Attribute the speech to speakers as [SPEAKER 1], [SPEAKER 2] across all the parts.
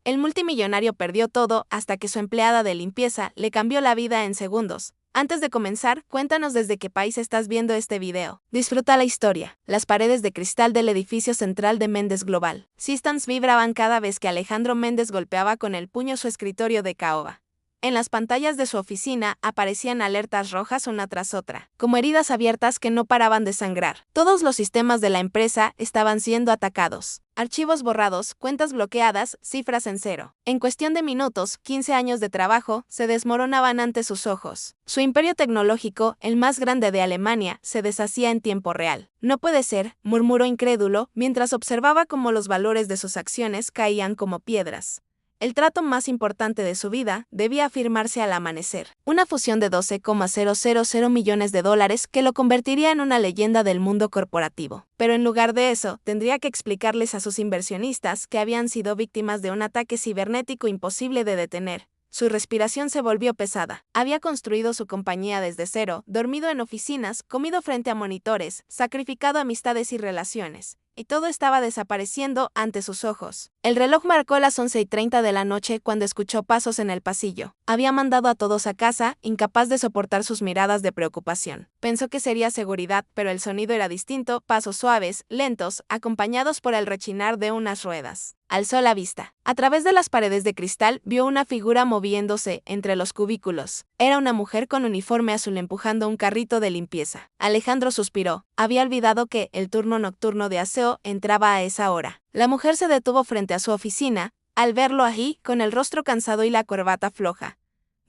[SPEAKER 1] El multimillonario perdió todo hasta que su empleada de limpieza le cambió la vida en segundos. Antes de comenzar, cuéntanos desde qué país estás viendo este video. Disfruta la historia. Las paredes de cristal del edificio central de Méndez Global Systems vibraban cada vez que Alejandro Méndez golpeaba con el puño su escritorio de caoba. En las pantallas de su oficina aparecían alertas rojas una tras otra, como heridas abiertas que no paraban de sangrar. Todos los sistemas de la empresa estaban siendo atacados. Archivos borrados, cuentas bloqueadas, cifras en cero. En cuestión de minutos, 15 años de trabajo se desmoronaban ante sus ojos. Su imperio tecnológico, el más grande de Alemania, se deshacía en tiempo real. No puede ser, murmuró incrédulo, mientras observaba cómo los valores de sus acciones caían como piedras. El trato más importante de su vida debía firmarse al amanecer. Una fusión de $12,000 millones que lo convertiría en una leyenda del mundo corporativo. Pero en lugar de eso, tendría que explicarles a sus inversionistas que habían sido víctimas de un ataque cibernético imposible de detener. Su respiración se volvió pesada. Había construido su compañía desde cero, dormido en oficinas, comido frente a monitores, sacrificado amistades y relaciones. Y todo estaba desapareciendo ante sus ojos. El reloj marcó las 11:30 de la noche cuando escuchó pasos en el pasillo. Había mandado a todos a casa, incapaz de soportar sus miradas de preocupación. Pensó que sería seguridad, pero el sonido era distinto, pasos suaves, lentos, acompañados por el rechinar de unas ruedas. Alzó la vista. A través de las paredes de cristal vio una figura moviéndose entre los cubículos. Era una mujer con uniforme azul empujando un carrito de limpieza. Alejandro suspiró. Había olvidado que el turno nocturno de aseo entraba a esa hora. La mujer se detuvo frente a su oficina, al verlo allí, con el rostro cansado y la corbata floja.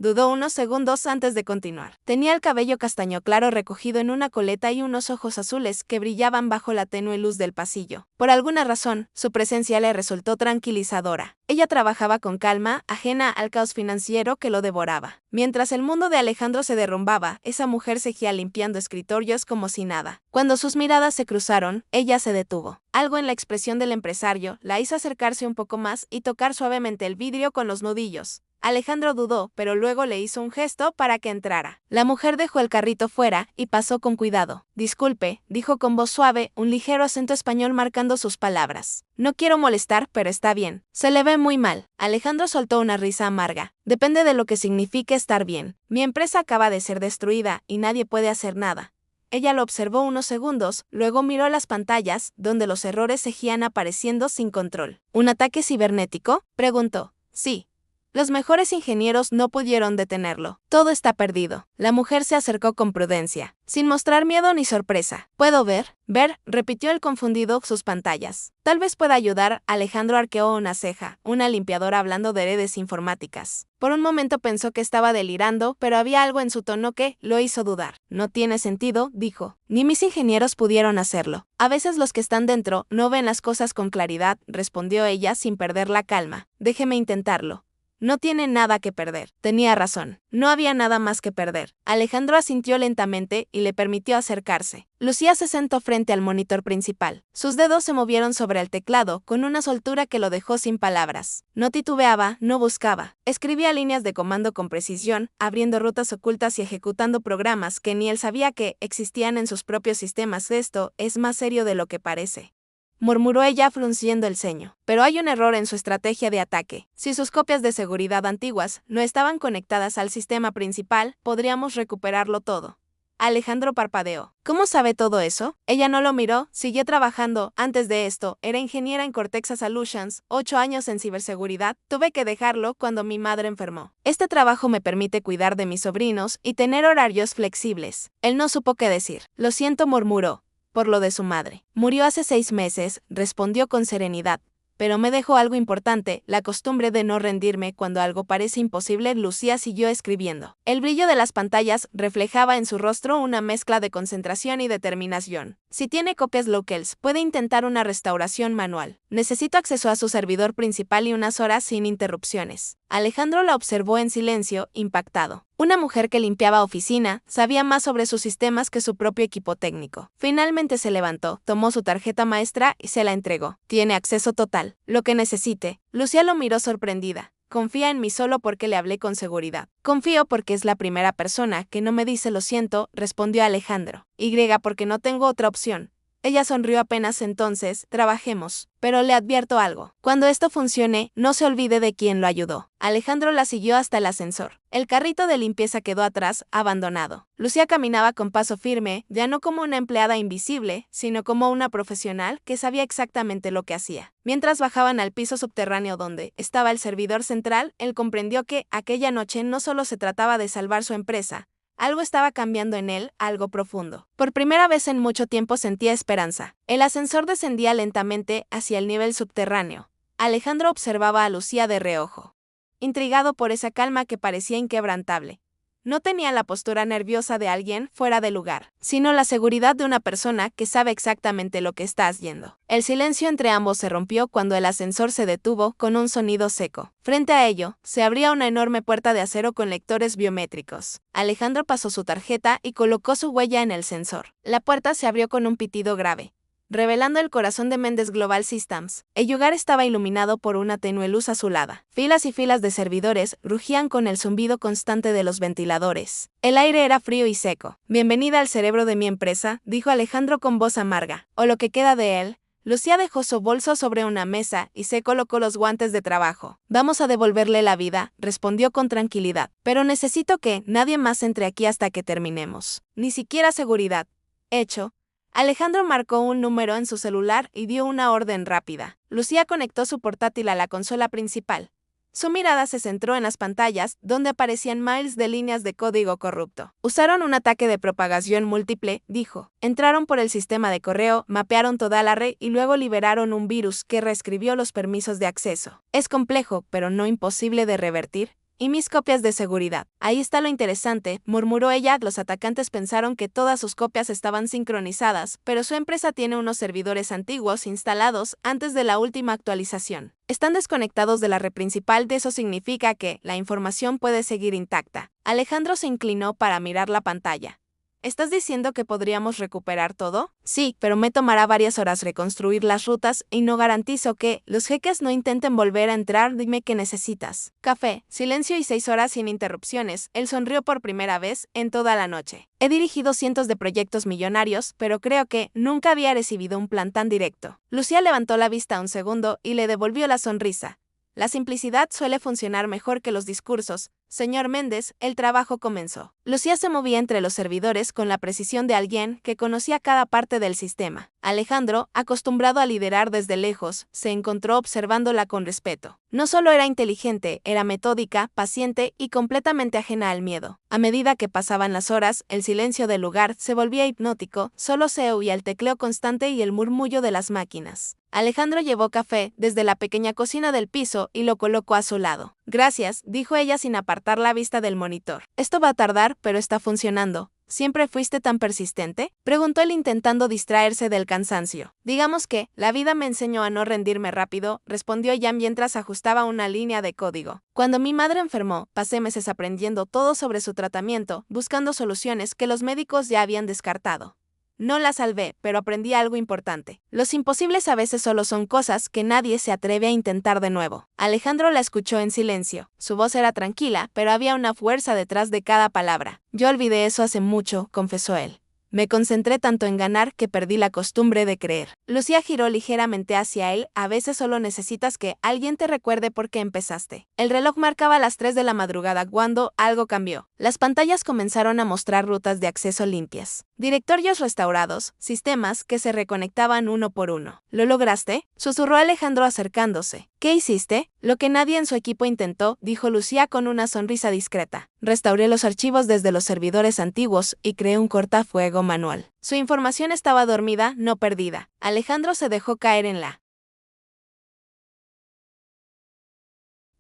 [SPEAKER 1] Dudó unos segundos antes de continuar. Tenía el cabello castaño claro recogido en una coleta y unos ojos azules que brillaban bajo la tenue luz del pasillo. Por alguna razón, su presencia le resultó tranquilizadora. Ella trabajaba con calma, ajena al caos financiero que lo devoraba. Mientras el mundo de Alejandro se derrumbaba, esa mujer seguía limpiando escritorios como si nada. Cuando sus miradas se cruzaron, ella se detuvo. Algo en la expresión del empresario la hizo acercarse un poco más y tocar suavemente el vidrio con los nudillos. Alejandro dudó, pero luego le hizo un gesto para que entrara. La mujer dejó el carrito fuera y pasó con cuidado. Disculpe, dijo con voz suave, un ligero acento español marcando sus palabras. No quiero molestar, pero está bien. Se le ve muy mal. Alejandro soltó una risa amarga. Depende de lo que signifique estar bien. Mi empresa acaba de ser destruida y nadie puede hacer nada. Ella lo observó unos segundos, luego miró las pantallas, donde los errores seguían apareciendo sin control. ¿Un ataque cibernético?, preguntó. Sí. Los mejores ingenieros no pudieron detenerlo. Todo está perdido. La mujer se acercó con prudencia, sin mostrar miedo ni sorpresa. ¿Puedo ver? Ver, repitió el confundido sus pantallas. Tal vez pueda ayudar. Alejandro arqueó una ceja, una limpiadora hablando de redes informáticas. Por un momento pensó que estaba delirando, pero había algo en su tono que lo hizo dudar. No tiene sentido, dijo. Ni mis ingenieros pudieron hacerlo. A veces los que están dentro no ven las cosas con claridad, respondió ella sin perder la calma. Déjeme intentarlo. No tiene nada que perder. Tenía razón. No había nada más que perder. Alejandro asintió lentamente y le permitió acercarse. Lucía se sentó frente al monitor principal. Sus dedos se movieron sobre el teclado con una soltura que lo dejó sin palabras. No titubeaba, no buscaba. Escribía líneas de comando con precisión, abriendo rutas ocultas y ejecutando programas que ni él sabía que existían en sus propios sistemas. Esto es más serio de lo que parece, murmuró ella frunciendo el ceño. Pero hay un error en su estrategia de ataque. Si sus copias de seguridad antiguas no estaban conectadas al sistema principal, podríamos recuperarlo todo. Alejandro parpadeó. ¿Cómo sabe todo eso? Ella no lo miró, siguió trabajando. Antes de esto, era ingeniera en Cortexa Solutions, 8 años en ciberseguridad. Tuve que dejarlo cuando mi madre enfermó. Este trabajo me permite cuidar de mis sobrinos y tener horarios flexibles. Él no supo qué decir. Lo siento, murmuró. Por lo de su madre. Murió hace 6 meses, respondió con serenidad. Pero me dejó algo importante, la costumbre de no rendirme cuando algo parece imposible. Lucía siguió escribiendo. El brillo de las pantallas reflejaba en su rostro una mezcla de concentración y determinación. Si tiene copias locales, puede intentar una restauración manual. Necesito acceso a su servidor principal y unas horas sin interrupciones. Alejandro la observó en silencio, impactado. Una mujer que limpiaba oficina sabía más sobre sus sistemas que su propio equipo técnico. Finalmente se levantó, tomó su tarjeta maestra y se la entregó. Tiene acceso total. Lo que necesite. Lucía lo miró sorprendida. Confía en mí solo porque le hablé con seguridad. Confío porque es la primera persona que no me dice lo siento, respondió Alejandro. Y porque no tengo otra opción. Ella sonrió apenas entonces. Trabajemos. Pero le advierto algo. Cuando esto funcione, no se olvide de quién lo ayudó. Alejandro la siguió hasta el ascensor. El carrito de limpieza quedó atrás, abandonado. Lucía caminaba con paso firme, ya no como una empleada invisible, sino como una profesional que sabía exactamente lo que hacía. Mientras bajaban al piso subterráneo donde estaba el servidor central, él comprendió que aquella noche no solo se trataba de salvar su empresa. Algo estaba cambiando en él, algo profundo. Por primera vez en mucho tiempo sentía esperanza. El ascensor descendía lentamente hacia el nivel subterráneo. Alejandro observaba a Lucía de reojo, intrigado por esa calma que parecía inquebrantable. No tenía la postura nerviosa de alguien fuera de lugar, sino la seguridad de una persona que sabe exactamente lo que está haciendo. El silencio entre ambos se rompió cuando el ascensor se detuvo con un sonido seco. Frente a ello, se abría una enorme puerta de acero con lectores biométricos. Alejandro pasó su tarjeta y colocó su huella en el sensor. La puerta se abrió con un pitido grave, revelando el corazón de Mendes Global Systems. El lugar estaba iluminado por una tenue luz azulada. Filas y filas de servidores rugían con el zumbido constante de los ventiladores. El aire era frío y seco. Bienvenida al cerebro de mi empresa, dijo Alejandro con voz amarga. O lo que queda de él. Lucía dejó su bolso sobre una mesa y se colocó los guantes de trabajo. Vamos a devolverle la vida, respondió con tranquilidad. Pero necesito que nadie más entre aquí hasta que terminemos. Ni siquiera seguridad. Hecho. Alejandro marcó un número en su celular y dio una orden rápida. Lucía conectó su portátil a la consola principal. Su mirada se centró en las pantallas, donde aparecían miles de líneas de código corrupto. Usaron un ataque de propagación múltiple, dijo. Entraron por el sistema de correo, mapearon toda la red y luego liberaron un virus que reescribió los permisos de acceso. Es complejo, pero no imposible de revertir. Y mis copias de seguridad. Ahí está lo interesante, murmuró ella. Los atacantes pensaron que todas sus copias estaban sincronizadas, pero su empresa tiene unos servidores antiguos instalados antes de la última actualización. Están desconectados de la red principal, de eso significa que la información puede seguir intacta. Alejandro se inclinó para mirar la pantalla. ¿Estás diciendo que podríamos recuperar todo? Sí, pero me tomará varias horas reconstruir las rutas y no garantizo que los jeques no intenten volver a entrar. Dime qué necesitas. Café, silencio y 6 horas sin interrupciones. Él sonrió por primera vez en toda la noche. He dirigido cientos de proyectos millonarios, pero creo que nunca había recibido un plan tan directo. Lucía levantó la vista un segundo y le devolvió la sonrisa. La simplicidad suele funcionar mejor que los discursos. Señor Méndez, el trabajo comenzó. Lucía se movía entre los servidores con la precisión de alguien que conocía cada parte del sistema. Alejandro, acostumbrado a liderar desde lejos, se encontró observándola con respeto. No solo era inteligente, era metódica, paciente y completamente ajena al miedo. A medida que pasaban las horas, el silencio del lugar se volvía hipnótico, solo se oía el tecleo constante y el murmullo de las máquinas. Alejandro llevó café desde la pequeña cocina del piso y lo colocó a su lado. Gracias, dijo ella sin apartar la vista del monitor. Esto va a tardar, pero está funcionando. ¿Siempre fuiste tan persistente?, preguntó él intentando distraerse del cansancio. Digamos que, la vida me enseñó a no rendirme rápido, respondió ella mientras ajustaba una línea de código. Cuando mi madre enfermó, pasé meses aprendiendo todo sobre su tratamiento, buscando soluciones que los médicos ya habían descartado. No la salvé, pero aprendí algo importante. Los imposibles a veces solo son cosas que nadie se atreve a intentar de nuevo. Alejandro la escuchó en silencio. Su voz era tranquila, pero había una fuerza detrás de cada palabra. Yo olvidé eso hace mucho, confesó él. Me concentré tanto en ganar que perdí la costumbre de creer. Lucía giró ligeramente hacia él. A veces solo necesitas que alguien te recuerde por qué empezaste. El reloj marcaba las 3 de la madrugada cuando algo cambió. Las pantallas comenzaron a mostrar rutas de acceso limpias. Directorios restaurados, sistemas que se reconectaban uno por uno. ¿Lo lograste?, susurró Alejandro acercándose. ¿Qué hiciste? Lo que nadie en su equipo intentó, dijo Lucía con una sonrisa discreta. Restauré los archivos desde los servidores antiguos y creé un cortafuego manual. Su información estaba dormida, no perdida. Alejandro se dejó caer en la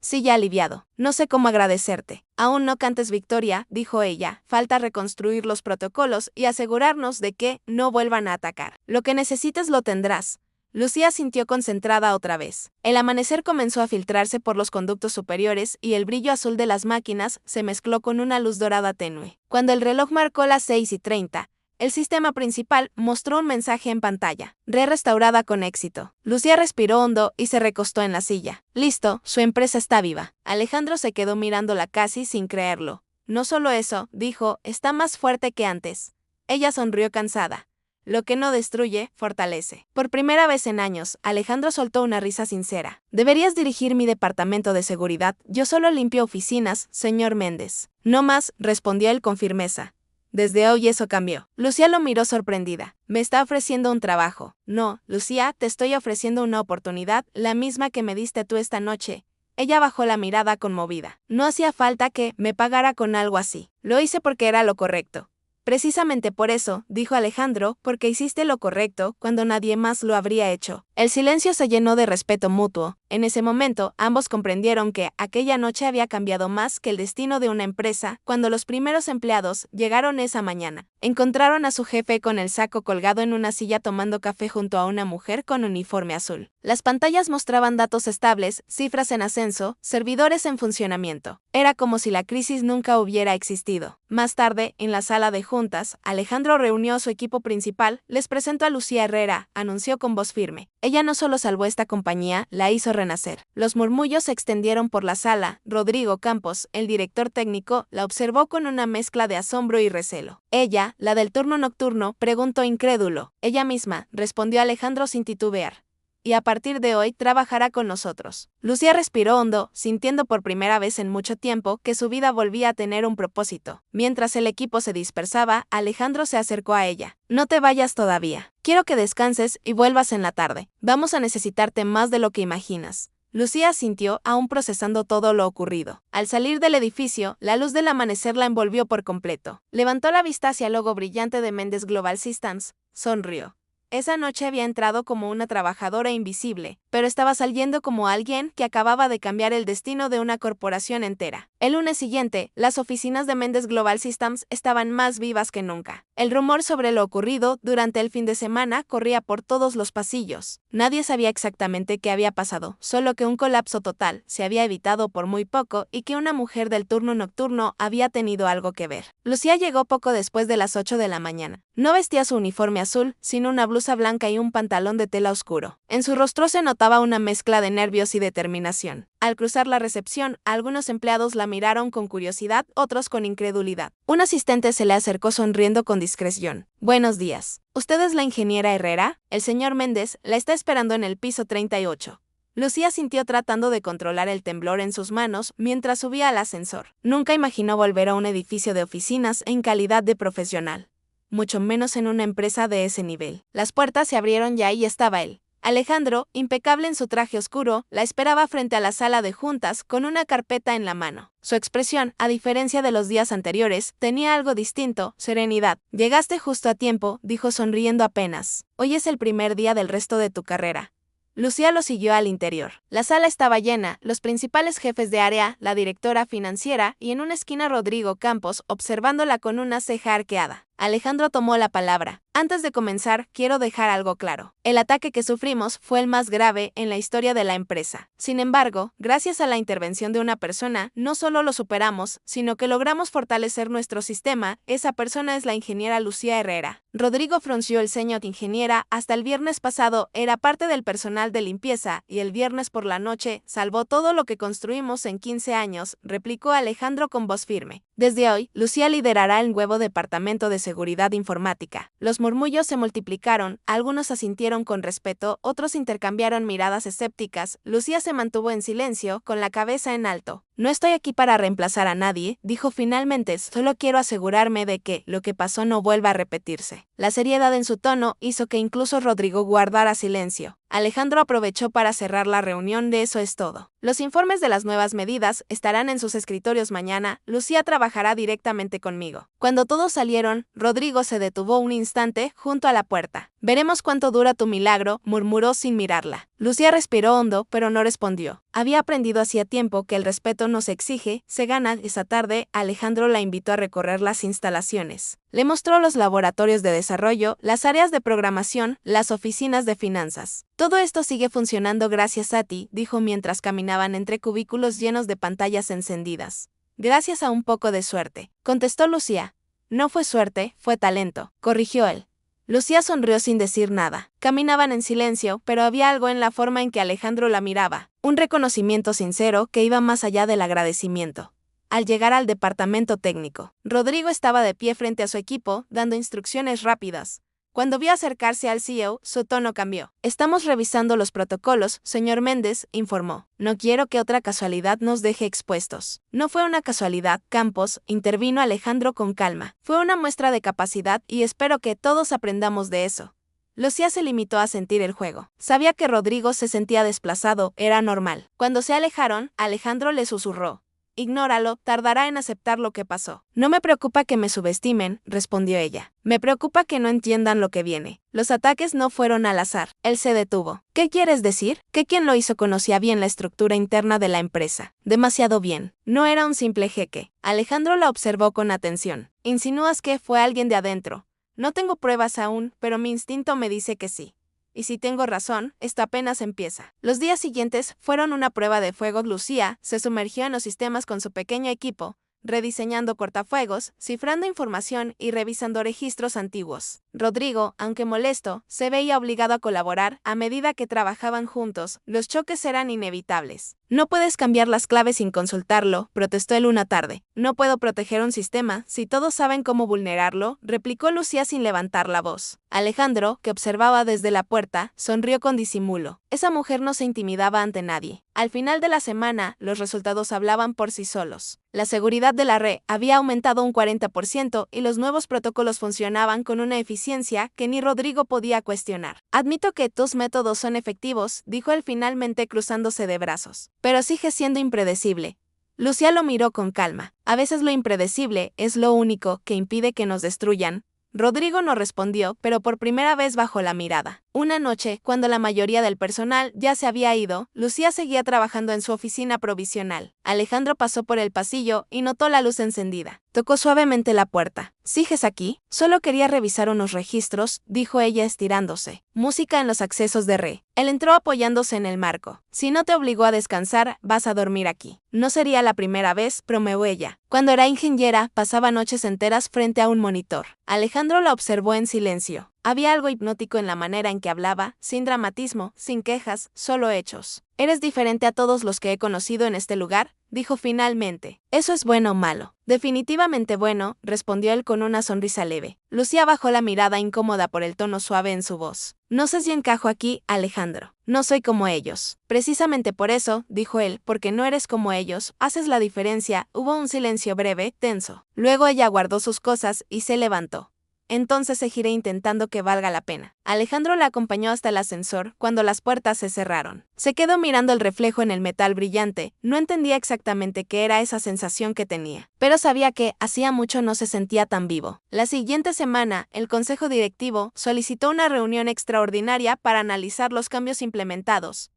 [SPEAKER 1] silla aliviado. No sé cómo agradecerte. Aún no cantes victoria, dijo ella. Falta reconstruir los protocolos y asegurarnos de que no vuelvan a atacar. Lo que necesites lo tendrás. Lucía sintió concentrada otra vez. El amanecer comenzó a filtrarse por los conductos superiores y el brillo azul de las máquinas se mezcló con una luz dorada tenue. Cuando el reloj marcó las 6:30, el sistema principal mostró un mensaje en pantalla. Restaurada con éxito. Lucía respiró hondo y se recostó en la silla. Listo, su empresa está viva. Alejandro se quedó mirándola casi sin creerlo. No solo eso, dijo, está más fuerte que antes. Ella sonrió cansada. lo que no destruye, fortalece. Por primera vez en años, Alejandro soltó una risa sincera. Deberías dirigir mi departamento de seguridad, yo solo limpio oficinas, señor Méndez. No más, respondió él con firmeza. Desde hoy eso cambió. Lucía lo miró sorprendida. Me está ofreciendo un trabajo. No, Lucía, te estoy ofreciendo una oportunidad, la misma que me diste tú esta noche. Ella bajó la mirada conmovida. No hacía falta que me pagara con algo así. Lo hice porque era lo correcto. Precisamente por eso, dijo Alejandro, porque hiciste lo correcto cuando nadie más lo habría hecho. El silencio se llenó de respeto mutuo. En ese momento, ambos comprendieron que aquella noche había cambiado más que el destino de una empresa cuando los primeros empleados llegaron esa mañana. Encontraron a su jefe con el saco colgado en una silla tomando café junto a una mujer con uniforme azul. Las pantallas mostraban datos estables, cifras en ascenso, servidores en funcionamiento. Era como si la crisis nunca hubiera existido. Más tarde, en la sala de juntas, Alejandro reunió a su equipo principal, les presentó a Lucía Herrera, anunció con voz firme. Ella no solo salvó esta compañía, la hizo renacer. Los murmullos se extendieron por la sala. Rodrigo Campos, el director técnico, la observó con una mezcla de asombro y recelo. Ella, la del turno nocturno, preguntó incrédulo. Ella misma, respondió Alejandro sin titubear. Y a partir de hoy trabajará con nosotros. Lucía respiró hondo, sintiendo por primera vez en mucho tiempo que su vida volvía a tener un propósito. Mientras el equipo se dispersaba, Alejandro se acercó a ella. No te vayas todavía. Quiero que descanses y vuelvas en la tarde. Vamos a necesitarte más de lo que imaginas. Lucía asintió, aún procesando todo lo ocurrido. Al salir del edificio, la luz del amanecer la envolvió por completo. Levantó la vista hacia el logo brillante de Méndez Global Systems. Sonrió. Esa noche había entrado como una trabajadora invisible, pero estaba saliendo como alguien que acababa de cambiar el destino de una corporación entera. El lunes siguiente, las oficinas de Méndez Global Systems estaban más vivas que nunca. El rumor sobre lo ocurrido durante el fin de semana corría por todos los pasillos. Nadie sabía exactamente qué había pasado, solo que un colapso total se había evitado por muy poco y que una mujer del turno nocturno había tenido algo que ver. Lucía llegó poco después de las 8 de la mañana. No vestía su uniforme azul, sino una blusa blanca y un pantalón de tela oscuro. En su rostro se notaba una mezcla de nervios y determinación. Al cruzar la recepción, algunos empleados la miraron con curiosidad, otros con incredulidad. Un asistente se le acercó sonriendo con discreción. Buenos días. ¿Usted es la ingeniera Herrera? El señor Méndez la está esperando en el piso 38. Lucía sintió tratando de controlar el temblor en sus manos mientras subía al ascensor. Nunca imaginó volver a un edificio de oficinas en calidad de profesional, mucho menos en una empresa de ese nivel. Las puertas se abrieron y ahí estaba él. Alejandro, impecable en su traje oscuro, la esperaba frente a la sala de juntas con una carpeta en la mano. Su expresión, a diferencia de los días anteriores, tenía algo distinto, serenidad. Llegaste justo a tiempo, dijo sonriendo apenas. Hoy es el primer día del resto de tu carrera. Lucía lo siguió al interior. La sala estaba llena, los principales jefes de área, la directora financiera y en una esquina Rodrigo Campos observándola con una ceja arqueada. Alejandro tomó la palabra. Antes de comenzar, quiero dejar algo claro. El ataque que sufrimos fue el más grave en la historia de la empresa. Sin embargo, gracias a la intervención de una persona, no solo lo superamos, sino que logramos fortalecer nuestro sistema. Esa persona es la ingeniera Lucía Herrera. Rodrigo frunció el ceño. Ingeniera, hasta el viernes pasado era parte del personal de limpieza y el viernes por la noche salvó todo lo que construimos en 15 años, replicó Alejandro con voz firme. Desde hoy, Lucía liderará el nuevo departamento de seguridad informática. Los murmullos se multiplicaron, algunos asintieron con respeto, otros intercambiaron miradas escépticas. Lucía se mantuvo en silencio, con la cabeza en alto. No estoy aquí para reemplazar a nadie, dijo finalmente, solo quiero asegurarme de que lo que pasó no vuelva a repetirse. La seriedad en su tono hizo que incluso Rodrigo guardara silencio. Alejandro aprovechó para cerrar la reunión. De eso es todo. Los informes de las nuevas medidas estarán en sus escritorios mañana. Lucía trabajará directamente conmigo. Cuando todos salieron, Rodrigo se detuvo un instante junto a la puerta. Veremos cuánto dura tu milagro, murmuró sin mirarla. Lucía respiró hondo, pero no respondió. Había aprendido hacía tiempo que el respeto no se exige, se gana. Esa tarde, Alejandro la invitó a recorrer las instalaciones. Le mostró los laboratorios de desarrollo, las áreas de programación, las oficinas de finanzas. Todo esto sigue funcionando gracias a ti, dijo mientras caminaban entre cubículos llenos de pantallas encendidas. Gracias a un poco de suerte, contestó Lucía. No fue suerte, fue talento, corrigió él. Lucía sonrió sin decir nada. Caminaban en silencio, pero había algo en la forma en que Alejandro la miraba, un reconocimiento sincero que iba más allá del agradecimiento. Al llegar al departamento técnico, Rodrigo estaba de pie frente a su equipo, dando instrucciones rápidas. Cuando vio acercarse al CEO, su tono cambió. Estamos revisando los protocolos, señor Méndez, informó. No quiero que otra casualidad nos deje expuestos. No fue una casualidad, Campos, intervino Alejandro con calma. Fue una muestra de capacidad y espero que todos aprendamos de eso. Lucía se limitó a sentir el juego. Sabía que Rodrigo se sentía desplazado, era normal. Cuando se alejaron, Alejandro le susurró. Ignóralo, tardará en aceptar lo que pasó. No me preocupa que me subestimen, respondió ella. Me preocupa que no entiendan lo que viene. Los ataques no fueron al azar. Él se detuvo. ¿Qué quieres decir? Que quien lo hizo conocía bien la estructura interna de la empresa. Demasiado bien. No era un simple jeque. Alejandro la observó con atención. Insinúas que fue alguien de adentro. No tengo pruebas aún, pero mi instinto me dice que sí. Y si tengo razón, esto apenas empieza. Los días siguientes fueron una prueba de fuego. Lucía se sumergió en los sistemas con su pequeño equipo, rediseñando cortafuegos, cifrando información y revisando registros antiguos. Rodrigo, aunque molesto, se veía obligado a colaborar. A medida que trabajaban juntos, los choques eran inevitables. No puedes cambiar las claves sin consultarlo, protestó él una tarde. No puedo proteger un sistema si todos saben cómo vulnerarlo, replicó Lucía sin levantar la voz. Alejandro, que observaba desde la puerta, sonrió con disimulo. Esa mujer no se intimidaba ante nadie. Al final de la semana, los resultados hablaban por sí solos. La seguridad de la red había aumentado un 40% y los nuevos protocolos funcionaban con una eficiencia que ni Rodrigo podía cuestionar. Admito que tus métodos son efectivos, dijo él finalmente cruzándose de brazos. Pero sigue siendo impredecible. Lucía lo miró con calma. A veces lo impredecible es lo único que impide que nos destruyan. Rodrigo no respondió, pero por primera vez bajó la mirada. Una noche, cuando la mayoría del personal ya se había ido, Lucía seguía trabajando en su oficina provisional. Alejandro pasó por el pasillo y notó la luz encendida. Tocó suavemente la puerta. ¿Sigues aquí? Solo quería revisar unos registros, dijo ella estirándose. Música en los accesos de re. Él entró apoyándose en el marco. Si no te obligó a descansar, vas a dormir aquí. No sería la primera vez, bromeó ella. Cuando era ingeniera, pasaba noches enteras frente a un monitor. Alejandro la observó en silencio. Había algo hipnótico en la manera en que hablaba, sin dramatismo, sin quejas, solo hechos. Eres diferente a todos los que he conocido en este lugar, dijo finalmente. ¿Eso es bueno o malo? Definitivamente bueno, respondió él con una sonrisa leve. Lucía bajó la mirada incómoda por el tono suave en su voz. No sé si encajo aquí, Alejandro. No soy como ellos. Precisamente por eso, dijo él, porque no eres como ellos, haces la diferencia. Hubo un silencio breve, tenso. Luego ella guardó sus cosas y se levantó. Entonces seguiré intentando que valga la pena. Alejandro la acompañó hasta el ascensor cuando las puertas se cerraron. Se quedó mirando el reflejo en el metal brillante. No entendía exactamente qué era esa sensación que tenía, pero sabía que hacía mucho no se sentía tan vivo. La siguiente semana, el consejo directivo solicitó una reunión extraordinaria para analizar los cambios implementados.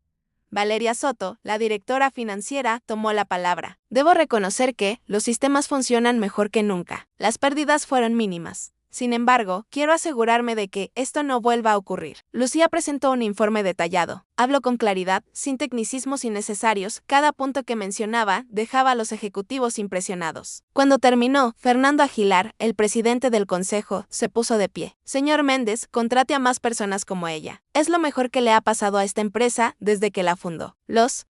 [SPEAKER 1] Valeria Soto, la directora financiera, tomó la palabra. Debo reconocer que los sistemas funcionan mejor que nunca. Las pérdidas fueron mínimas. Sin embargo, quiero asegurarme de que esto no vuelva a ocurrir. Lucía presentó un informe detallado. Habló con claridad, sin tecnicismos innecesarios. Cada punto que mencionaba dejaba a los ejecutivos impresionados. Cuando terminó, Fernando Aguilar, el presidente del consejo, se puso de pie. Señor Méndez, contrate a más personas como ella. Es lo mejor que le ha pasado a esta empresa desde que la fundó. Los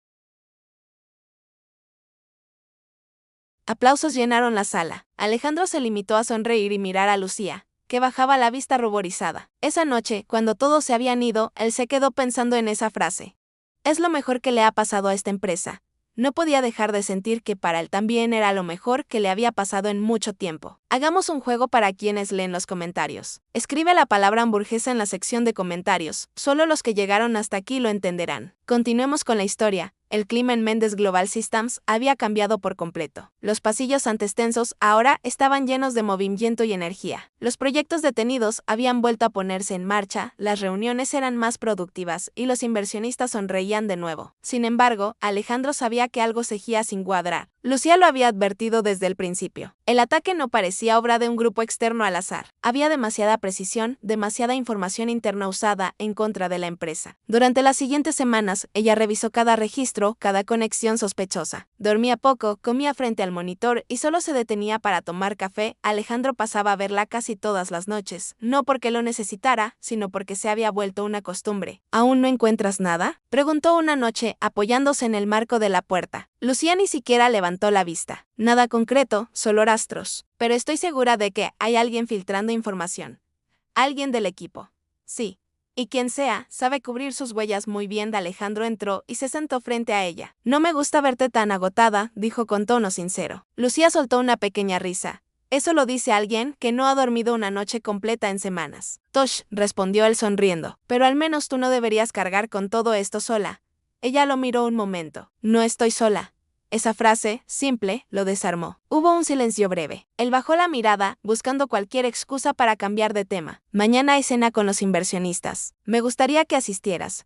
[SPEAKER 1] aplausos llenaron la sala. Alejandro se limitó a sonreír y mirar a Lucía, que bajaba la vista ruborizada. Esa noche, cuando todos se habían ido, él se quedó pensando en esa frase. Es lo mejor que le ha pasado a esta empresa. No podía dejar de sentir que para él también era lo mejor que le había pasado en mucho tiempo. Hagamos un juego para quienes leen los comentarios. Escribe la palabra hamburguesa en la sección de comentarios. Solo los que llegaron hasta aquí lo entenderán. Continuemos con la historia. El clima en Méndez Global Systems había cambiado por completo. Los pasillos antes tensos ahora estaban llenos de movimiento y energía. Los proyectos detenidos habían vuelto a ponerse en marcha, las reuniones eran más productivas y los inversionistas sonreían de nuevo. Sin embargo, Alejandro sabía que algo seguía sin cuadrar. Lucía lo había advertido desde el principio. El ataque no parecía obra de un grupo externo al azar. Había demasiada precisión, demasiada información interna usada en contra de la empresa. Durante las siguientes semanas, ella revisó cada registro, cada conexión sospechosa. Dormía poco, comía frente al monitor y solo se detenía para tomar café. Alejandro pasaba a verla casi todas las noches, no porque lo necesitara, sino porque se había vuelto una costumbre. ¿Aún no encuentras nada?, preguntó una noche, apoyándose en el marco de la puerta. Lucía ni siquiera levantó la vista. Nada concreto, solo rastros. Pero estoy segura de que hay alguien filtrando información. Alguien del equipo. Sí. Y quien sea, sabe cubrir sus huellas muy bien. Alejandro entró y se sentó frente a ella. No me gusta verte tan agotada, dijo con tono sincero. Lucía soltó una pequeña risa. Eso lo dice alguien que no ha dormido una noche completa en semanas. Tosh, respondió él sonriendo. Pero al menos tú no deberías cargar con todo esto sola. Ella lo miró un momento. No estoy sola. Esa frase, simple, lo desarmó. Hubo un silencio breve. Él bajó la mirada, buscando cualquier excusa para cambiar de tema. Mañana hay cena con los inversionistas. Me gustaría que asistieras.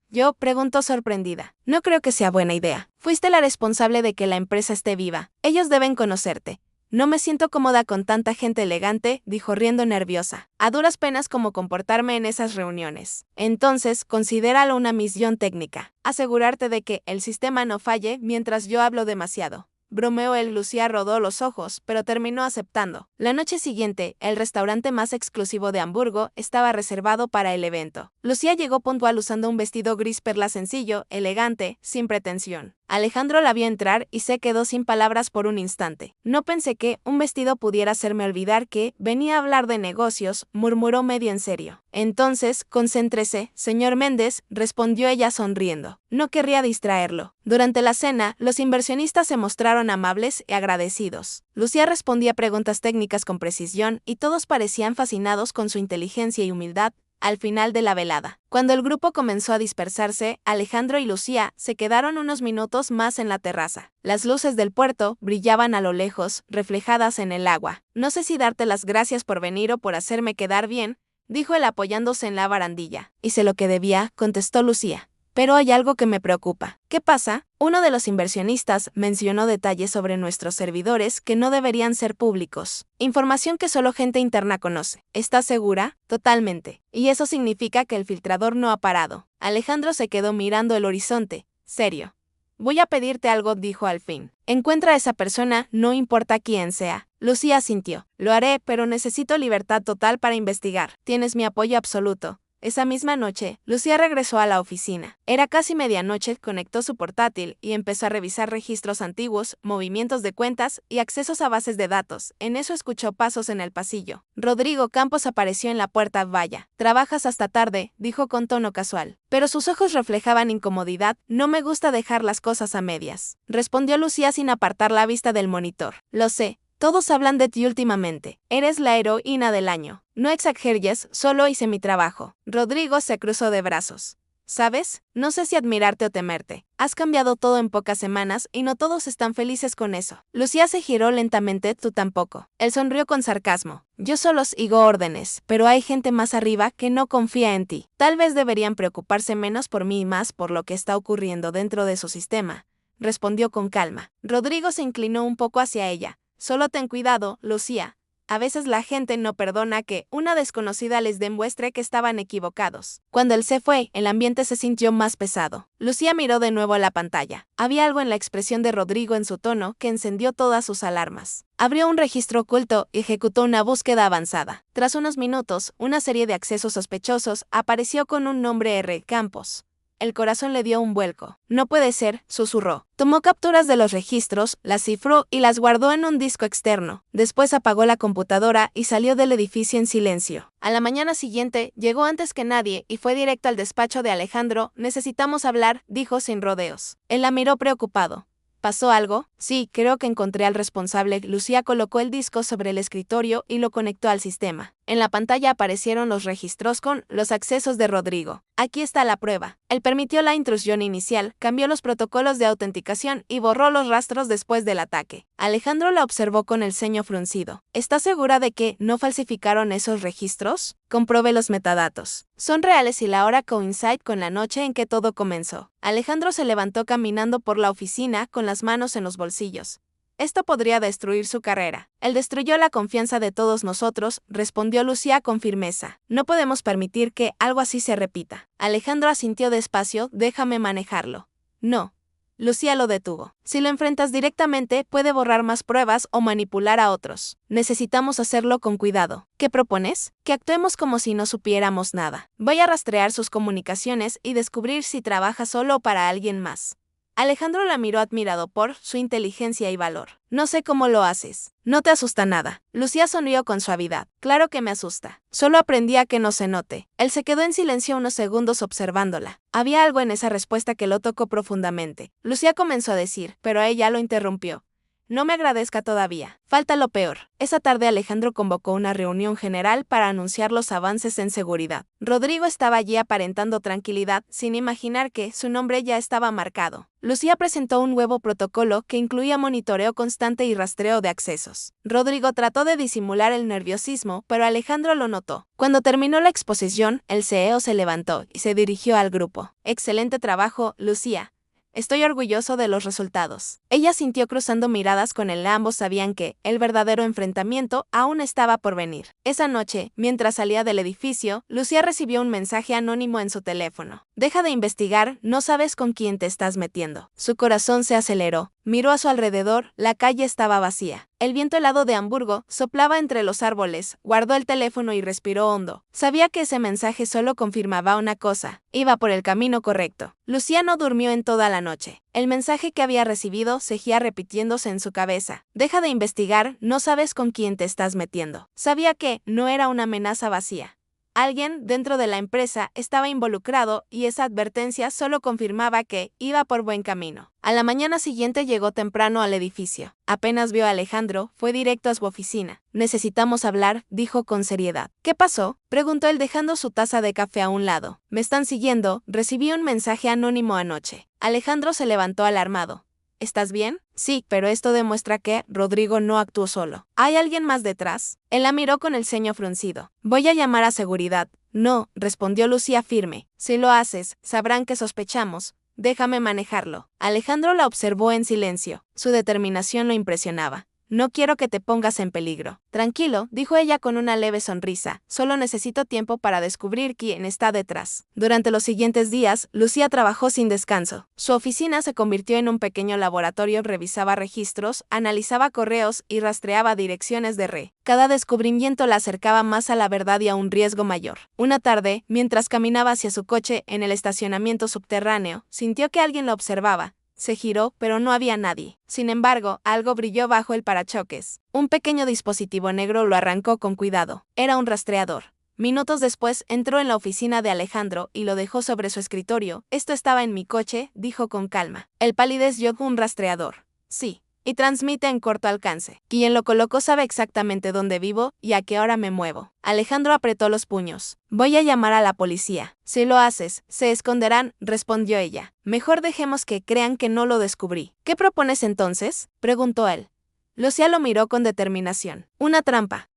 [SPEAKER 1] Yo, preguntó sorprendida. No creo que sea buena idea. Fuiste la responsable de que la empresa esté viva. Ellos deben conocerte. No me siento cómoda con tanta gente elegante, dijo riendo nerviosa. A duras penas cómo comportarme en esas reuniones. Entonces, considéralo una misión técnica. Asegurarte de que el sistema no falle mientras yo hablo demasiado. Bromeó él. Lucía rodó los ojos, pero terminó aceptando. La noche siguiente, el restaurante más exclusivo de Hamburgo estaba reservado para el evento. Lucía llegó puntual usando un vestido gris perla sencillo, elegante, sin pretensión. Alejandro la vio entrar y se quedó sin palabras por un instante. No pensé que un vestido pudiera hacerme olvidar que venía a hablar de negocios, murmuró medio en serio. Entonces, concéntrese, señor Méndez, respondió ella sonriendo. No querría distraerlo. Durante la cena, los inversionistas se mostraron amables y agradecidos. Lucía respondía preguntas técnicas con precisión y todos parecían fascinados con su inteligencia y humildad. Al final de la velada, cuando el grupo comenzó a dispersarse, Alejandro y Lucía se quedaron unos minutos más en la terraza. Las luces del puerto brillaban a lo lejos, reflejadas en el agua. No sé si darte las gracias por venir o por hacerme quedar bien, dijo él apoyándose en la barandilla. Hice lo que debía, contestó Lucía. Pero hay algo que me preocupa. ¿Qué pasa? Uno de los inversionistas mencionó detalles sobre nuestros servidores que no deberían ser públicos. Información que solo gente interna conoce. ¿Estás segura? Totalmente. Y eso significa que el filtrador no ha parado. Alejandro se quedó mirando el horizonte. Serio. Voy a pedirte algo, dijo al fin. Encuentra a esa persona, no importa quién sea. Lucía asintió. Lo haré, pero necesito libertad total para investigar. Tienes mi apoyo absoluto. Esa misma noche, Lucía regresó a la oficina. Era casi medianoche, conectó su portátil y empezó a revisar registros antiguos, movimientos de cuentas y accesos a bases de datos. En eso escuchó pasos en el pasillo. Rodrigo Campos apareció en la puerta. Vaya, trabajas hasta tarde, dijo con tono casual. Pero sus ojos reflejaban incomodidad. No me gusta dejar las cosas a medias, respondió Lucía sin apartar la vista del monitor. Lo sé. Todos hablan de ti últimamente. Eres la heroína del año. No exageres, solo hice mi trabajo. Rodrigo se cruzó de brazos. ¿Sabes? No sé si admirarte o temerte. Has cambiado todo en pocas semanas y no todos están felices con eso. Lucía se giró lentamente. Tú tampoco. Él sonrió con sarcasmo. Yo solo sigo órdenes, pero hay gente más arriba que no confía en ti. Tal vez deberían preocuparse menos por mí y más por lo que está ocurriendo dentro de su sistema, respondió con calma. Rodrigo se inclinó un poco hacia ella. Solo ten cuidado, Lucía. A veces la gente no perdona que una desconocida les demuestre que estaban equivocados. Cuando él se fue, el ambiente se sintió más pesado. Lucía miró de nuevo a la pantalla. Había algo en la expresión de Rodrigo en su tono que encendió todas sus alarmas. Abrió un registro oculto y ejecutó una búsqueda avanzada. Tras unos minutos, una serie de accesos sospechosos apareció con un nombre R. Campos. El corazón le dio un vuelco. No puede ser, susurró. Tomó capturas de los registros, las cifró y las guardó en un disco externo. Después apagó la computadora y salió del edificio en silencio. A la mañana siguiente, llegó antes que nadie y fue directo al despacho de Alejandro. Necesitamos hablar, dijo sin rodeos. Él la miró preocupado. ¿Pasó algo? Sí, creo que encontré al responsable. Lucía colocó el disco sobre el escritorio y lo conectó al sistema. En la pantalla aparecieron los registros con los accesos de Rodrigo. Aquí está la prueba. Él permitió la intrusión inicial, cambió los protocolos de autenticación y borró los rastros después del ataque. Alejandro la observó con el ceño fruncido. ¿Estás segura de que no falsificaron esos registros? Comprobé los metadatos. Son reales y la hora coincide con la noche en que todo comenzó. Alejandro se levantó caminando por la oficina con las manos en los bolsillos. Esto podría destruir su carrera. Él destruyó la confianza de todos nosotros, respondió Lucía con firmeza. No podemos permitir que algo así se repita. Alejandro asintió despacio. Déjame manejarlo. No. Lucía lo detuvo. Si lo enfrentas directamente, puede borrar más pruebas o manipular a otros. Necesitamos hacerlo con cuidado. ¿Qué propones? Que actuemos como si no supiéramos nada. Voy a rastrear sus comunicaciones y descubrir si trabaja solo o para alguien más. Alejandro la miró admirado por su inteligencia y valor. No sé cómo lo haces. No te asusta nada. Lucía sonrió con suavidad. Claro que me asusta. Solo aprendí a que no se note. Él se quedó en silencio unos segundos observándola. Había algo en esa respuesta que lo tocó profundamente. Lucía comenzó a decir, pero ella lo interrumpió. No me agradezca todavía. Falta lo peor. Esa tarde Alejandro convocó una reunión general para anunciar los avances en seguridad. Rodrigo estaba allí aparentando tranquilidad, sin imaginar que su nombre ya estaba marcado. Lucía presentó un nuevo protocolo que incluía monitoreo constante y rastreo de accesos. Rodrigo trató de disimular el nerviosismo, pero Alejandro lo notó. Cuando terminó la exposición, el CEO se levantó y se dirigió al grupo. Excelente trabajo, Lucía. Estoy orgulloso de los resultados. Ella sintió cruzando miradas con él. Ambos sabían que el verdadero enfrentamiento aún estaba por venir. Esa noche, mientras salía del edificio, Lucía recibió un mensaje anónimo en su teléfono. Deja de investigar, no sabes con quién te estás metiendo. Su corazón se aceleró. Miró a su alrededor, la calle estaba vacía. El viento helado de Hamburgo soplaba entre los árboles, guardó el teléfono y respiró hondo. Sabía que ese mensaje solo confirmaba una cosa, iba por el camino correcto. Lucía no durmió en toda la noche. El mensaje que había recibido seguía repitiéndose en su cabeza. Deja de investigar, no sabes con quién te estás metiendo. Sabía que no era una amenaza vacía. Alguien dentro de la empresa estaba involucrado y esa advertencia solo confirmaba que iba por buen camino. A la mañana siguiente llegó temprano al edificio. Apenas vio a Alejandro, fue directo a su oficina. Necesitamos hablar, dijo con seriedad. ¿Qué pasó?, preguntó él dejando su taza de café a un lado. Me están siguiendo, recibí un mensaje anónimo anoche. Alejandro se levantó alarmado. ¿Estás bien? Sí, pero esto demuestra que Rodrigo no actuó solo. ¿Hay alguien más detrás? Él la miró con el ceño fruncido. Voy a llamar a seguridad. No, respondió Lucía firme. Si lo haces, sabrán que sospechamos. Déjame manejarlo. Alejandro la observó en silencio. Su determinación lo impresionaba. No quiero que te pongas en peligro. Tranquilo, dijo ella con una leve sonrisa. Solo necesito tiempo para descubrir quién está detrás. Durante los siguientes días, Lucía trabajó sin descanso. Su oficina se convirtió en un pequeño laboratorio, revisaba registros, analizaba correos y rastreaba direcciones de red. Cada descubrimiento la acercaba más a la verdad y a un riesgo mayor. Una tarde, mientras caminaba hacia su coche en el estacionamiento subterráneo, sintió que alguien la observaba. Se giró, pero no había nadie. Sin embargo, algo brilló bajo el parachoques. Un pequeño dispositivo negro lo arrancó con cuidado. Era un rastreador. Minutos después, entró en la oficina de Alejandro y lo dejó sobre su escritorio. Esto estaba en mi coche, dijo con calma. El palideció un rastreador. Sí. Y transmite en corto alcance. Quien lo colocó sabe exactamente dónde vivo y a qué hora me muevo. Alejandro apretó los puños. Voy a llamar a la policía. Si lo haces, se esconderán, respondió ella. Mejor dejemos que crean que no lo descubrí. ¿Qué propones entonces?, preguntó él. Lucía lo miró con determinación. Una trampa.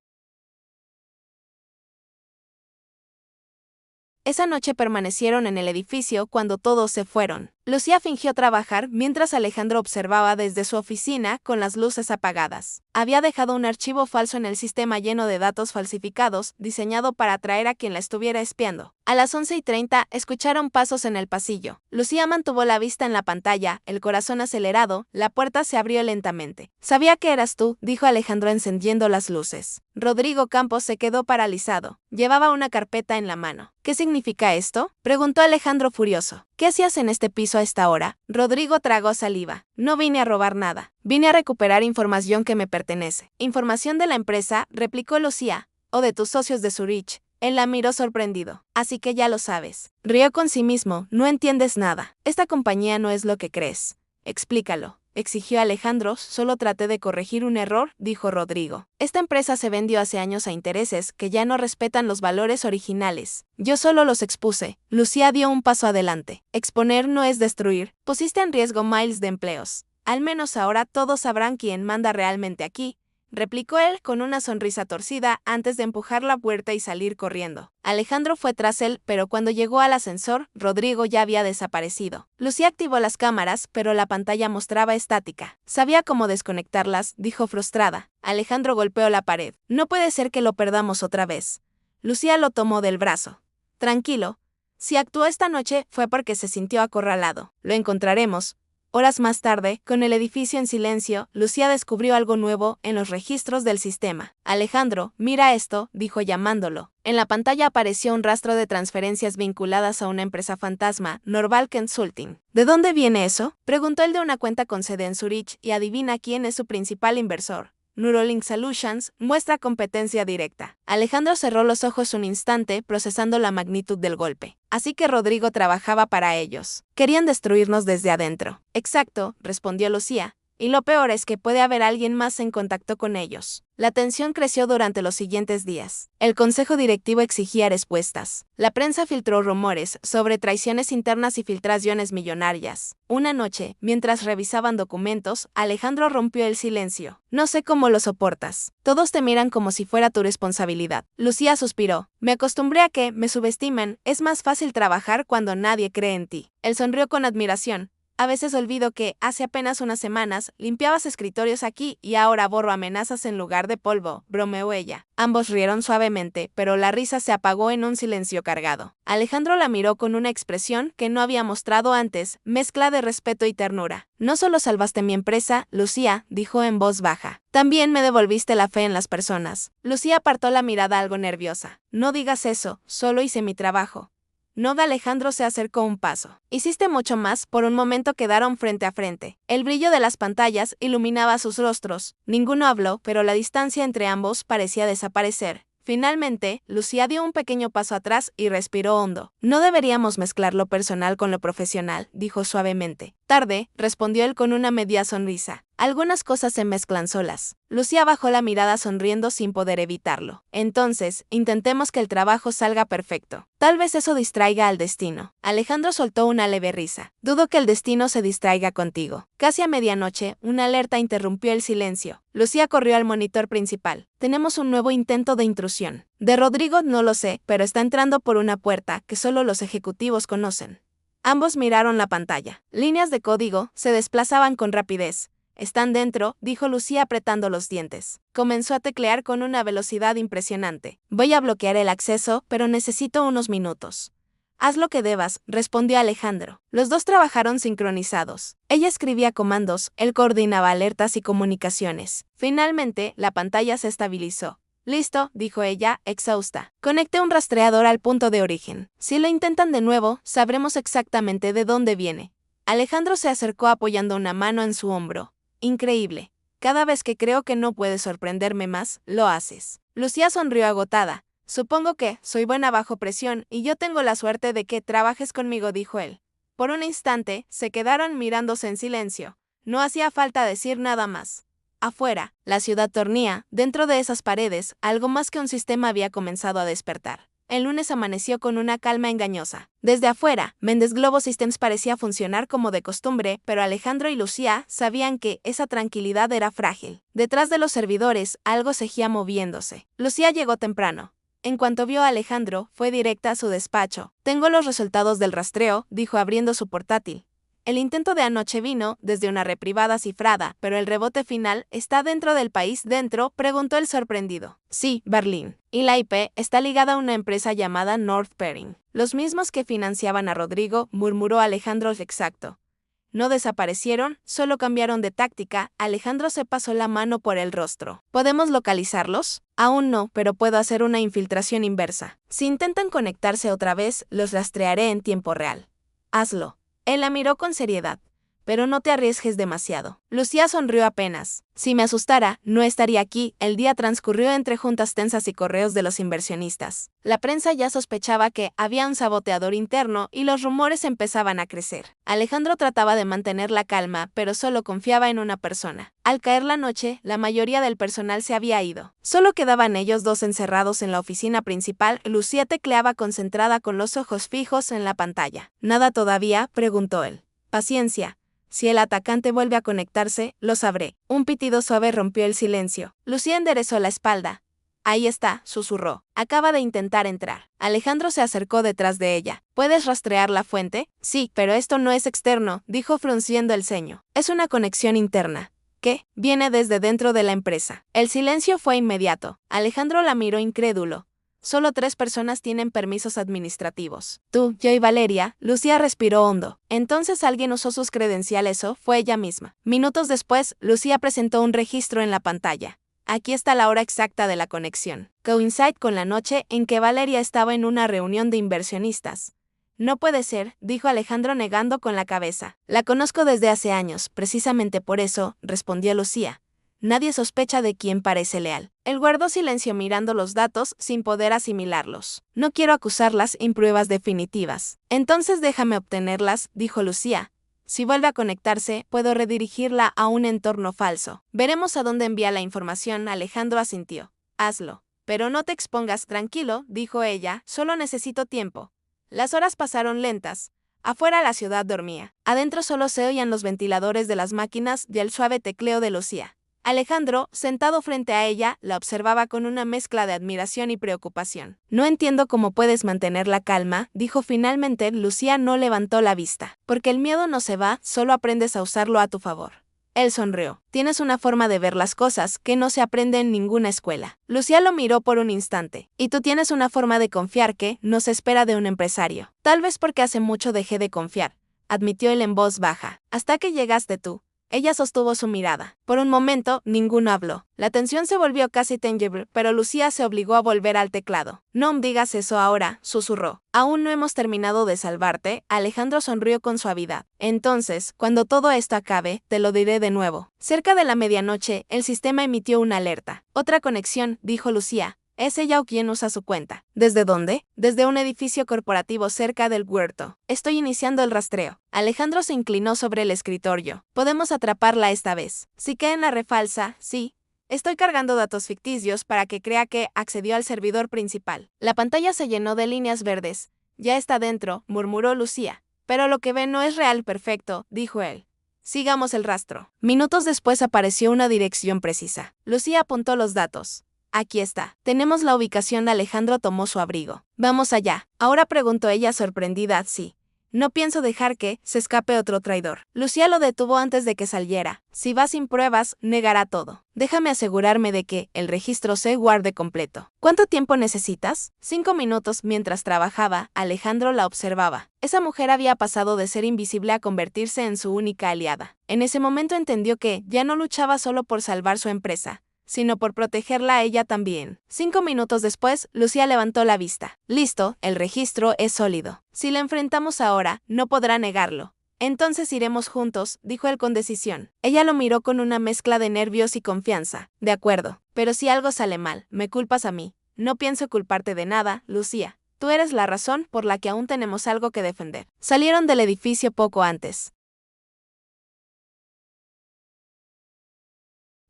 [SPEAKER 1] Esa noche permanecieron en el edificio cuando todos se fueron. Lucía fingió trabajar mientras Alejandro observaba desde su oficina con las luces apagadas. Había dejado un archivo falso en el sistema lleno de datos falsificados, diseñado para atraer a quien la estuviera espiando. A las 11:30 escucharon pasos en el pasillo. Lucía mantuvo la vista en la pantalla, el corazón acelerado, la puerta se abrió lentamente. Sabía que eras tú, dijo Alejandro encendiendo las luces. Rodrigo Campos se quedó paralizado. Llevaba una carpeta en la mano. ¿Qué significa esto?, preguntó Alejandro furioso. ¿Qué hacías en este piso a esta hora? Rodrigo tragó saliva. No vine a robar nada. Vine a recuperar información que me pertenece. ¿Información de la empresa?, replicó Lucía. ¿O de tus socios de Zurich? Él la miró sorprendido. Así que ya lo sabes. Rió con sí mismo. No entiendes nada. Esta compañía no es lo que crees. Explícalo, exigió Alejandro. Solo traté de corregir un error, dijo Rodrigo. Esta empresa se vendió hace años a intereses que ya no respetan los valores originales. Yo solo los expuse. Lucía dio un paso adelante. Exponer no es destruir. Pusiste en riesgo miles de empleos. Al menos ahora todos sabrán quién manda realmente aquí, replicó él con una sonrisa torcida antes de empujar la puerta y salir corriendo. Alejandro fue tras él, pero cuando llegó al ascensor, Rodrigo ya había desaparecido. Lucía activó las cámaras, pero la pantalla mostraba estática. Sabía cómo desconectarlas, dijo frustrada. Alejandro golpeó la pared. No puede ser que lo perdamos otra vez. Lucía lo tomó del brazo. Tranquilo. Si actuó esta noche fue porque se sintió acorralado. Lo encontraremos. Horas más tarde, con el edificio en silencio, Lucía descubrió algo nuevo en los registros del sistema. Alejandro, mira esto, dijo llamándolo. En la pantalla apareció un rastro de transferencias vinculadas a una empresa fantasma, Norval Consulting. ¿De dónde viene eso?, preguntó el de una cuenta con sede en Zurich, y adivina quién es su principal inversor. Neuralink Solutions muestra competencia directa. Alejandro cerró los ojos un instante, procesando la magnitud del golpe. Así que Rodrigo trabajaba para ellos. Querían destruirnos desde adentro. Exacto, respondió Lucía. Y lo peor es que puede haber alguien más en contacto con ellos. La tensión creció durante los siguientes días. El consejo directivo exigía respuestas. La prensa filtró rumores sobre traiciones internas y filtraciones millonarias. Una noche, mientras revisaban documentos, Alejandro rompió el silencio. No sé cómo lo soportas. Todos te miran como si fuera tu responsabilidad. Lucía suspiró. Me acostumbré a que me subestiman. Es más fácil trabajar cuando nadie cree en ti. Él sonrió con admiración. A veces olvido que, hace apenas unas semanas, limpiabas escritorios aquí y ahora borro amenazas en lugar de polvo, bromeó ella. Ambos rieron suavemente, pero la risa se apagó en un silencio cargado. Alejandro la miró con una expresión que no había mostrado antes, mezcla de respeto y ternura. No solo salvaste mi empresa, Lucía, dijo en voz baja. También me devolviste la fe en las personas. Lucía apartó la mirada algo nerviosa. No digas eso, solo hice mi trabajo. Noga Alejandro se acercó un paso. Hiciste mucho más, por un momento quedaron frente a frente. El brillo de las pantallas iluminaba sus rostros. Ninguno habló, pero la distancia entre ambos parecía desaparecer. Finalmente, Lucía dio un pequeño paso atrás y respiró hondo. No deberíamos mezclar lo personal con lo profesional, dijo suavemente. Tarde, respondió él con una media sonrisa. Algunas cosas se mezclan solas. Lucía bajó la mirada sonriendo sin poder evitarlo. Entonces, intentemos que el trabajo salga perfecto. Tal vez eso distraiga al destino. Alejandro soltó una leve risa. Dudo que el destino se distraiga contigo. Casi a medianoche, una alerta interrumpió el silencio. Lucía corrió al monitor principal. Tenemos un nuevo intento de intrusión. De Rodrigo no lo sé, pero está entrando por una puerta que solo los ejecutivos conocen. Ambos miraron la pantalla. Líneas de código se desplazaban con rapidez. Están dentro, dijo Lucía apretando los dientes. Comenzó a teclear con una velocidad impresionante. Voy a bloquear el acceso, pero necesito unos minutos. Haz lo que debas, respondió Alejandro. Los dos trabajaron sincronizados. Ella escribía comandos, él coordinaba alertas y comunicaciones. Finalmente, la pantalla se estabilizó. Listo, dijo ella, exhausta. Conecté un rastreador al punto de origen. Si lo intentan de nuevo, sabremos exactamente de dónde viene. Alejandro se acercó apoyando una mano en su hombro. Increíble. Cada vez que creo que no puedes sorprenderme más, lo haces. Lucía sonrió agotada. Supongo que soy buena bajo presión y yo tengo la suerte de que trabajes conmigo, dijo él. Por un instante, se quedaron mirándose en silencio. No hacía falta decir nada más. Afuera, la ciudad dormía. Dentro de esas paredes, algo más que un sistema había comenzado a despertar. El lunes amaneció con una calma engañosa. Desde afuera, Mendes Globo Systems parecía funcionar como de costumbre, pero Alejandro y Lucía sabían que esa tranquilidad era frágil. Detrás de los servidores, algo seguía moviéndose. Lucía llegó temprano. En cuanto vio a Alejandro, fue directa a su despacho. Tengo los resultados del rastreo, dijo abriendo su portátil. El intento de anoche vino desde una red privada cifrada, pero el rebote final está dentro del país dentro, preguntó el sorprendido. Sí, Berlín. Y la IP está ligada a una empresa llamada North Pering. Los mismos que financiaban a Rodrigo, murmuró Alejandro. Exacto. No desaparecieron, solo cambiaron de táctica. Alejandro se pasó la mano por el rostro. ¿Podemos localizarlos? Aún no, pero puedo hacer una infiltración inversa. Si intentan conectarse otra vez, los rastrearé en tiempo real. Hazlo. Él la miró con seriedad. Pero no te arriesgues demasiado. Lucía sonrió apenas. Si me asustara, no estaría aquí. El día transcurrió entre juntas tensas y correos de los inversionistas. La prensa ya sospechaba que había un saboteador interno y los rumores empezaban a crecer. Alejandro trataba de mantener la calma, pero solo confiaba en una persona. Al caer la noche, la mayoría del personal se había ido. Solo quedaban ellos dos encerrados en la oficina principal. Lucía tecleaba concentrada con los ojos fijos en la pantalla. ¿Nada todavía?, preguntó él. Paciencia. Si el atacante vuelve a conectarse, lo sabré. Un pitido suave rompió el silencio. Lucía enderezó la espalda. Ahí está, susurró. Acaba de intentar entrar. Alejandro se acercó detrás de ella. ¿Puedes rastrear la fuente? Sí, pero esto no es externo, dijo frunciendo el ceño. Es una conexión interna. ¿Qué? Viene desde dentro de la empresa. El silencio fue inmediato. Alejandro la miró incrédulo. Solo 3 personas tienen permisos administrativos. Tú, yo y Valeria. Lucía respiró hondo. Entonces alguien usó sus credenciales o fue ella misma. Minutos después, Lucía presentó un registro en la pantalla. Aquí está la hora exacta de la conexión. Coincide con la noche en que Valeria estaba en una reunión de inversionistas. No puede ser, dijo Alejandro negando con la cabeza. La conozco desde hace años, precisamente por eso, respondió Lucía. Nadie sospecha de quién parece leal. Él guardó silencio mirando los datos sin poder asimilarlos. No quiero acusarlas en pruebas definitivas. Entonces déjame obtenerlas, dijo Lucía. Si vuelve a conectarse, puedo redirigirla a un entorno falso. Veremos a dónde envía la información, Alejandro asintió. Hazlo. Pero no te expongas, tranquilo, dijo ella, solo necesito tiempo. Las horas pasaron lentas. Afuera la ciudad dormía. Adentro solo se oían los ventiladores de las máquinas y el suave tecleo de Lucía. Alejandro, sentado frente a ella, la observaba con una mezcla de admiración y preocupación. No entiendo cómo puedes mantener la calma, dijo finalmente. Lucía no levantó la vista. Porque el miedo no se va, solo aprendes a usarlo a tu favor. Él sonrió. Tienes una forma de ver las cosas que no se aprende en ninguna escuela. Lucía lo miró por un instante. Y tú tienes una forma de confiar que no se espera de un empresario. Tal vez porque hace mucho dejé de confiar, admitió él en voz baja. Hasta que llegaste tú. Ella sostuvo su mirada. Por un momento, ninguno habló. La tensión se volvió casi tangible, pero Lucía se obligó a volver al teclado. No me digas eso ahora, susurró. Aún no hemos terminado de salvarte. Alejandro sonrió con suavidad. Entonces, cuando todo esto acabe, te lo diré de nuevo. Cerca de la medianoche, el sistema emitió una alerta. Otra conexión, dijo Lucía. ¿Es ella o quien usa su cuenta? ¿Desde dónde? Desde un edificio corporativo cerca del huerto. Estoy iniciando el rastreo. Alejandro se inclinó sobre el escritorio. Podemos atraparla esta vez. Si queda en la refalsa, sí. Estoy cargando datos ficticios para que crea que accedió al servidor principal. La pantalla se llenó de líneas verdes. Ya está dentro, murmuró Lucía. Pero lo que ve no es real. Perfecto, dijo él. Sigamos el rastro. Minutos después apareció una dirección precisa. Lucía apuntó los datos. Aquí está. Tenemos la ubicación. Alejandro tomó su abrigo. Vamos allá. Ahora, preguntó ella sorprendida. Sí. No pienso dejar que se escape otro traidor. Lucía lo detuvo antes de que saliera. Si va sin pruebas, negará todo. Déjame asegurarme de que el registro se guarde completo. ¿Cuánto tiempo necesitas? 5 minutos. Mientras trabajaba, Alejandro la observaba. Esa mujer había pasado de ser invisible a convertirse en su única aliada. En ese momento entendió que ya no luchaba solo por salvar su empresa, sino por protegerla a ella también. 5 minutos después, Lucía levantó la vista. Listo, el registro es sólido. Si la enfrentamos ahora, no podrá negarlo. Entonces iremos juntos, dijo él con decisión. Ella lo miró con una mezcla de nervios y confianza. De acuerdo, pero si algo sale mal, me culpas a mí. No pienso culparte de nada, Lucía. Tú eres la razón por la que aún tenemos algo que defender. Salieron del edificio poco antes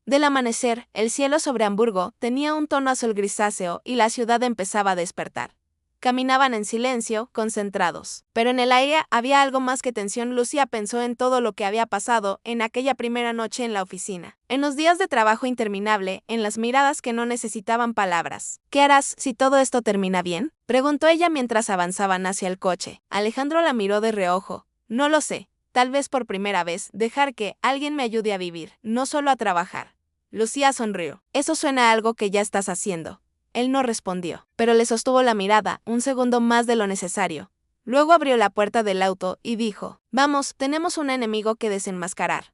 [SPEAKER 1] del amanecer. El cielo sobre Hamburgo tenía un tono azul grisáceo y la ciudad empezaba a despertar. Caminaban en silencio, concentrados. Pero en el aire había algo más que tensión. Lucía pensó en todo lo que había pasado en aquella primera noche en la oficina. En los días de trabajo interminable, en las miradas que no necesitaban palabras. ¿Qué harás si todo esto termina bien?, preguntó ella mientras avanzaban hacia el coche. Alejandro la miró de reojo. No lo sé. Tal vez por primera vez, dejar que alguien me ayude a vivir, no solo a trabajar. Lucía sonrió. Eso suena a algo que ya estás haciendo. Él no respondió, pero le sostuvo la mirada un segundo más de lo necesario. Luego abrió la puerta del auto y dijo: Vamos, tenemos un enemigo que desenmascarar.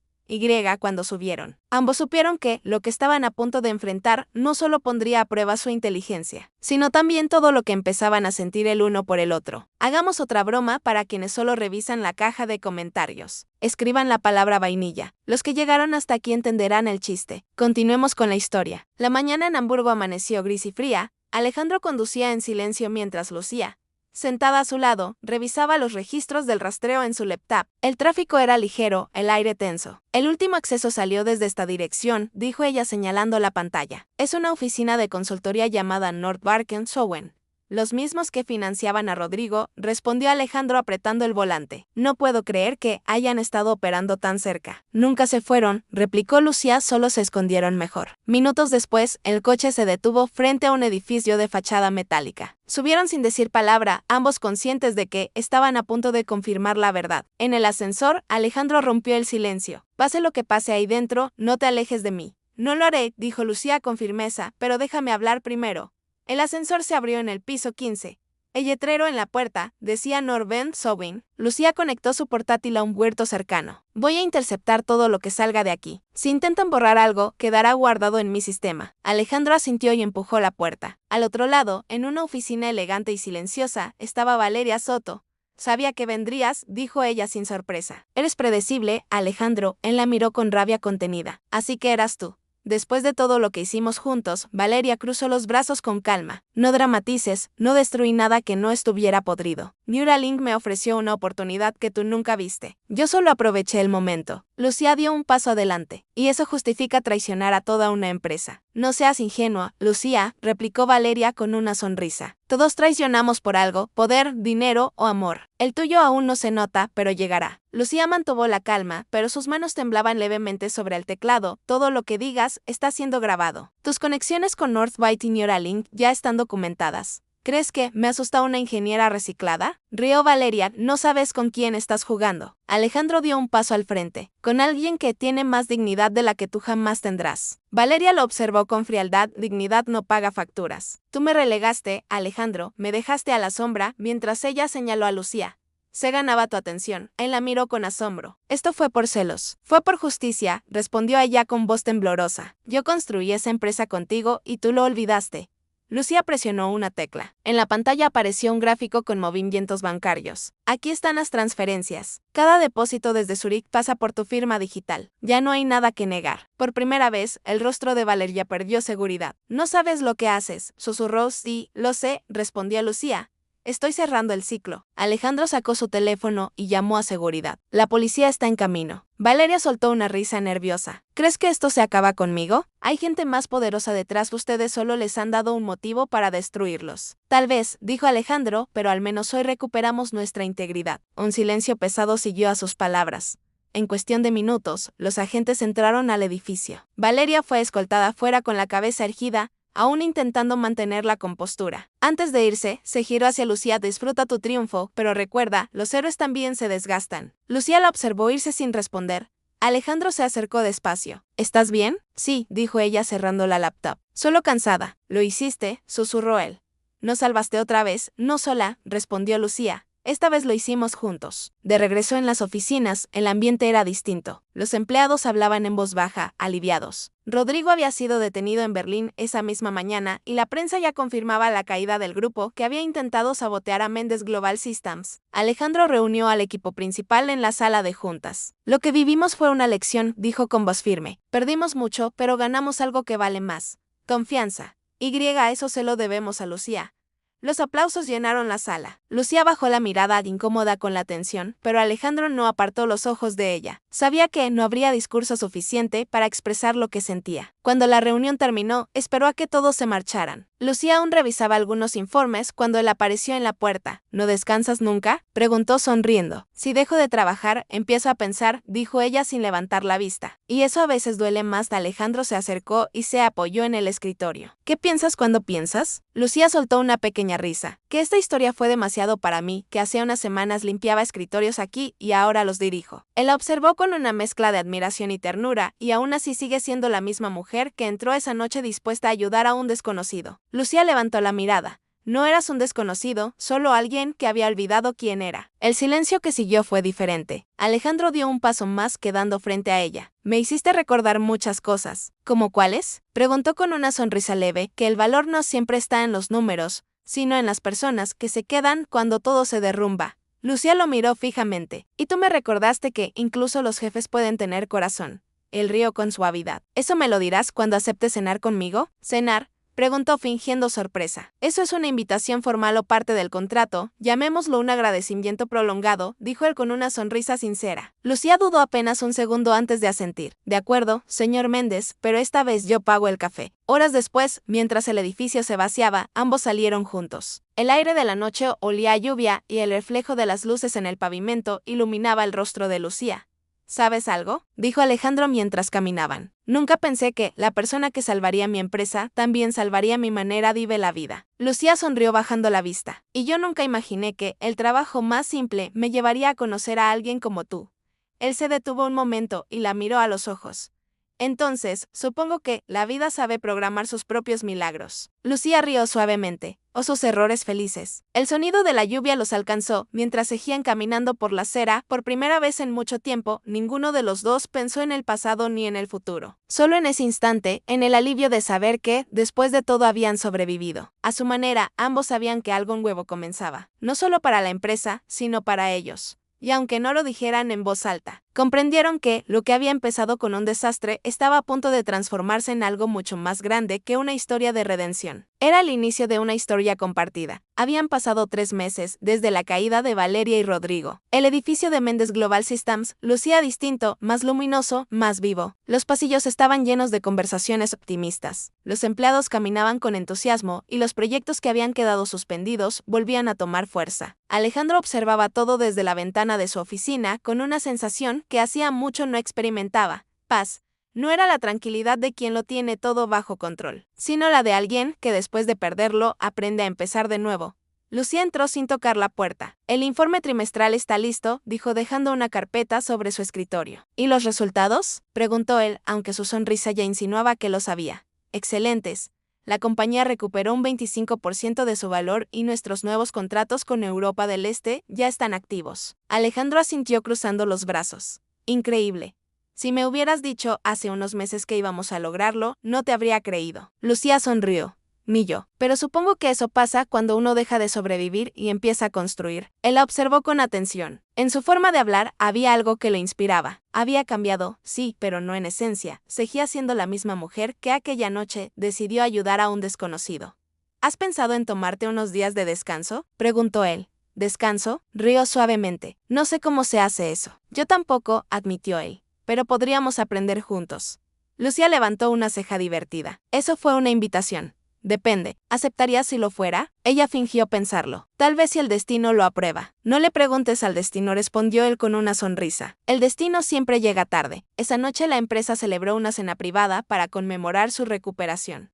[SPEAKER 1] Cuando subieron, ambos supieron que lo que estaban a punto de enfrentar no solo pondría a prueba su inteligencia, sino también todo lo que empezaban a sentir el uno por el otro. Hagamos otra broma para quienes solo revisan la caja de comentarios. Escriban la palabra vainilla. Los que llegaron hasta aquí entenderán el chiste. Continuemos con la historia. La mañana en Hamburgo amaneció gris y fría. Alejandro conducía en silencio mientras Lucía, sentada a su lado, revisaba los registros del rastreo en su laptop. El tráfico era ligero, el aire tenso. El último acceso salió desde esta dirección, dijo ella señalando la pantalla. Es una oficina de consultoría llamada Nordbarken Sowen. Los mismos que financiaban a Rodrigo, respondió Alejandro apretando el volante. No puedo creer que hayan estado operando tan cerca. Nunca se fueron, replicó Lucía, solo se escondieron mejor. Minutos después, el coche se detuvo frente a un edificio de fachada metálica. Subieron sin decir palabra, ambos conscientes de que estaban a punto de confirmar la verdad. En el ascensor, Alejandro rompió el silencio. Pase lo que pase ahí dentro, no te alejes de mí. No lo haré, dijo Lucía con firmeza, pero déjame hablar primero. El ascensor se abrió en el piso 15. El letrero en la puerta decía Norben Sobin. Lucía conectó su portátil a un huerto cercano. Voy a interceptar todo lo que salga de aquí. Si intentan borrar algo, quedará guardado en mi sistema. Alejandro asintió y empujó la puerta. Al otro lado, en una oficina elegante y silenciosa, estaba Valeria Soto. Sabía que vendrías, dijo ella sin sorpresa. Eres predecible, Alejandro. Él la miró con rabia contenida. Así que eras tú. Después de todo lo que hicimos juntos, Valeria cruzó los brazos con calma. No dramatices, no destruí nada que no estuviera podrido. Neuralink me ofreció una oportunidad que tú nunca viste. Yo solo aproveché el momento. Lucía dio un paso adelante, y eso justifica traicionar a toda una empresa. No seas ingenua, Lucía, replicó Valeria con una sonrisa. Todos traicionamos por algo, poder, dinero o amor. El tuyo aún no se nota, pero llegará. Lucía mantuvo la calma, pero sus manos temblaban levemente sobre el teclado. Todo lo que digas está siendo grabado. Tus conexiones con Northbyte y Neuralink ya están documentadas. ¿Crees que me asusta una ingeniera reciclada? Rió Valeria, no sabes con quién estás jugando. Alejandro dio un paso al frente, con alguien que tiene más dignidad de la que tú jamás tendrás. Valeria lo observó con frialdad, dignidad no paga facturas. Tú me relegaste, Alejandro, me dejaste a la sombra, mientras ella señaló a Lucía. Se ganaba tu atención. Él la miró con asombro. Esto fue por celos. Fue por justicia, respondió ella con voz temblorosa. Yo construí esa empresa contigo y tú lo olvidaste. Lucía presionó una tecla. En la pantalla apareció un gráfico con movimientos bancarios. Aquí están las transferencias. Cada depósito desde Zurich pasa por tu firma digital. Ya no hay nada que negar. Por primera vez, el rostro de Valeria perdió seguridad. No sabes lo que haces, susurró. Sí, lo sé, respondió Lucía. Estoy cerrando el ciclo. Alejandro sacó su teléfono y llamó a seguridad. La policía está en camino. Valeria soltó una risa nerviosa. ¿Crees que esto se acaba conmigo? Hay gente más poderosa detrás, ustedes solo les han dado un motivo para destruirlos. Tal vez, dijo Alejandro, pero al menos hoy recuperamos nuestra integridad. Un silencio pesado siguió a sus palabras. En cuestión de minutos, los agentes entraron al edificio. Valeria fue escoltada fuera con la cabeza erguida, aún intentando mantener la compostura. Antes de irse, se giró hacia Lucía. Disfruta tu triunfo, pero recuerda, los héroes también se desgastan. Lucía la observó irse sin responder. Alejandro se acercó despacio. ¿Estás bien? Sí, dijo ella cerrando la laptop. Solo cansada. Lo hiciste, susurró él. ¿No salvaste otra vez? No sola, respondió Lucía. Esta vez lo hicimos juntos. De regreso en las oficinas, el ambiente era distinto. Los empleados hablaban en voz baja, aliviados. Rodrigo había sido detenido en Berlín esa misma mañana y la prensa ya confirmaba la caída del grupo que había intentado sabotear a Mendes Global Systems. Alejandro reunió al equipo principal en la sala de juntas. Lo que vivimos fue una lección, dijo con voz firme. Perdimos mucho, pero ganamos algo que vale más. Confianza. Eso se lo debemos a Lucía. Los aplausos llenaron la sala. Lucía bajó la mirada incómoda con la tensión, pero Alejandro no apartó los ojos de ella. Sabía que no habría discurso suficiente para expresar lo que sentía. Cuando la reunión terminó, esperó a que todos se marcharan. Lucía aún revisaba algunos informes cuando él apareció en la puerta. ¿No descansas nunca?, preguntó sonriendo. Si dejo de trabajar, empiezo a pensar, dijo ella sin levantar la vista. Y eso a veces duele más. Alejandro se acercó y se apoyó en el escritorio. ¿Qué piensas cuando piensas? Lucía soltó una pequeña risa. Que esta historia fue demasiado para mí, que hace unas semanas limpiaba escritorios aquí y ahora los dirijo. Él la observó con una mezcla de admiración y ternura, y aún así sigue siendo la misma mujer que entró esa noche dispuesta a ayudar a un desconocido. Lucía levantó la mirada. No eras un desconocido, solo alguien que había olvidado quién era. El silencio que siguió fue diferente. Alejandro dio un paso más quedando frente a ella. Me hiciste recordar muchas cosas. ¿Cómo cuáles? Preguntó con una sonrisa leve, que el valor no siempre está en los números, sino en las personas que se quedan cuando todo se derrumba. Lucía lo miró fijamente. Y tú me recordaste que incluso los jefes pueden tener corazón. Él rió con suavidad. ¿Eso me lo dirás cuando aceptes cenar conmigo? ¿Cenar? Preguntó fingiendo sorpresa. Eso es una invitación formal o parte del contrato, llamémoslo un agradecimiento prolongado, dijo él con una sonrisa sincera. Lucía dudó apenas un segundo antes de asentir. De acuerdo, señor Méndez, pero esta vez yo pago el café. Horas después, mientras el edificio se vaciaba, ambos salieron juntos. El aire de la noche olía a lluvia y el reflejo de las luces en el pavimento iluminaba el rostro de Lucía. ¿Sabes algo?, dijo Alejandro mientras caminaban. Nunca pensé que la persona que salvaría mi empresa también salvaría mi manera de vivir la vida. Lucía sonrió bajando la vista. Y yo nunca imaginé que el trabajo más simple me llevaría a conocer a alguien como tú. Él se detuvo un momento y la miró a los ojos. Entonces, supongo que la vida sabe programar sus propios milagros. Lucía rió suavemente. O sus errores felices. El sonido de la lluvia los alcanzó mientras seguían caminando por la acera. Por primera vez en mucho tiempo, ninguno de los dos pensó en el pasado ni en el futuro. Solo en ese instante, en el alivio de saber que, después de todo, habían sobrevivido. A su manera, ambos sabían que algo nuevo comenzaba. No solo para la empresa, sino para ellos. Y aunque no lo dijeran en voz alta, comprendieron que lo que había empezado con un desastre estaba a punto de transformarse en algo mucho más grande que una historia de redención. Era el inicio de una historia compartida. Habían pasado 3 meses desde la caída de Valeria y Rodrigo. El edificio de Mendes Global Systems lucía distinto, más luminoso, más vivo. Los pasillos estaban llenos de conversaciones optimistas. Los empleados caminaban con entusiasmo y los proyectos que habían quedado suspendidos volvían a tomar fuerza. Alejandro observaba todo desde la ventana de su oficina con una sensación que hacía mucho no experimentaba: paz. No era la tranquilidad de quien lo tiene todo bajo control, sino la de alguien que después de perderlo aprende a empezar de nuevo. Lucía entró sin tocar la puerta. El informe trimestral está listo, dijo dejando una carpeta sobre su escritorio. ¿Y los resultados?, preguntó él, aunque su sonrisa ya insinuaba que lo sabía. Excelentes. La compañía recuperó un 25% de su valor y nuestros nuevos contratos con Europa del Este ya están activos. Alejandro asintió cruzando los brazos. Increíble. Si me hubieras dicho hace unos meses que íbamos a lograrlo, no te habría creído. Lucía sonrió. Ni yo. Pero supongo que eso pasa cuando uno deja de sobrevivir y empieza a construir. Él la observó con atención. En su forma de hablar había algo que lo inspiraba. Había cambiado, sí, pero no en esencia. Seguía siendo la misma mujer que aquella noche decidió ayudar a un desconocido. ¿Has pensado en tomarte unos días de descanso?, preguntó él. ¿Descanso?, rió suavemente. No sé cómo se hace eso. Yo tampoco, admitió él. Pero podríamos aprender juntos. Lucía levantó una ceja divertida. Eso fue una invitación. Depende. ¿Aceptarías si lo fuera? Ella fingió pensarlo. Tal vez si el destino lo aprueba. No le preguntes al destino, respondió él con una sonrisa. El destino siempre llega tarde. Esa noche la empresa celebró una cena privada para conmemorar su recuperación.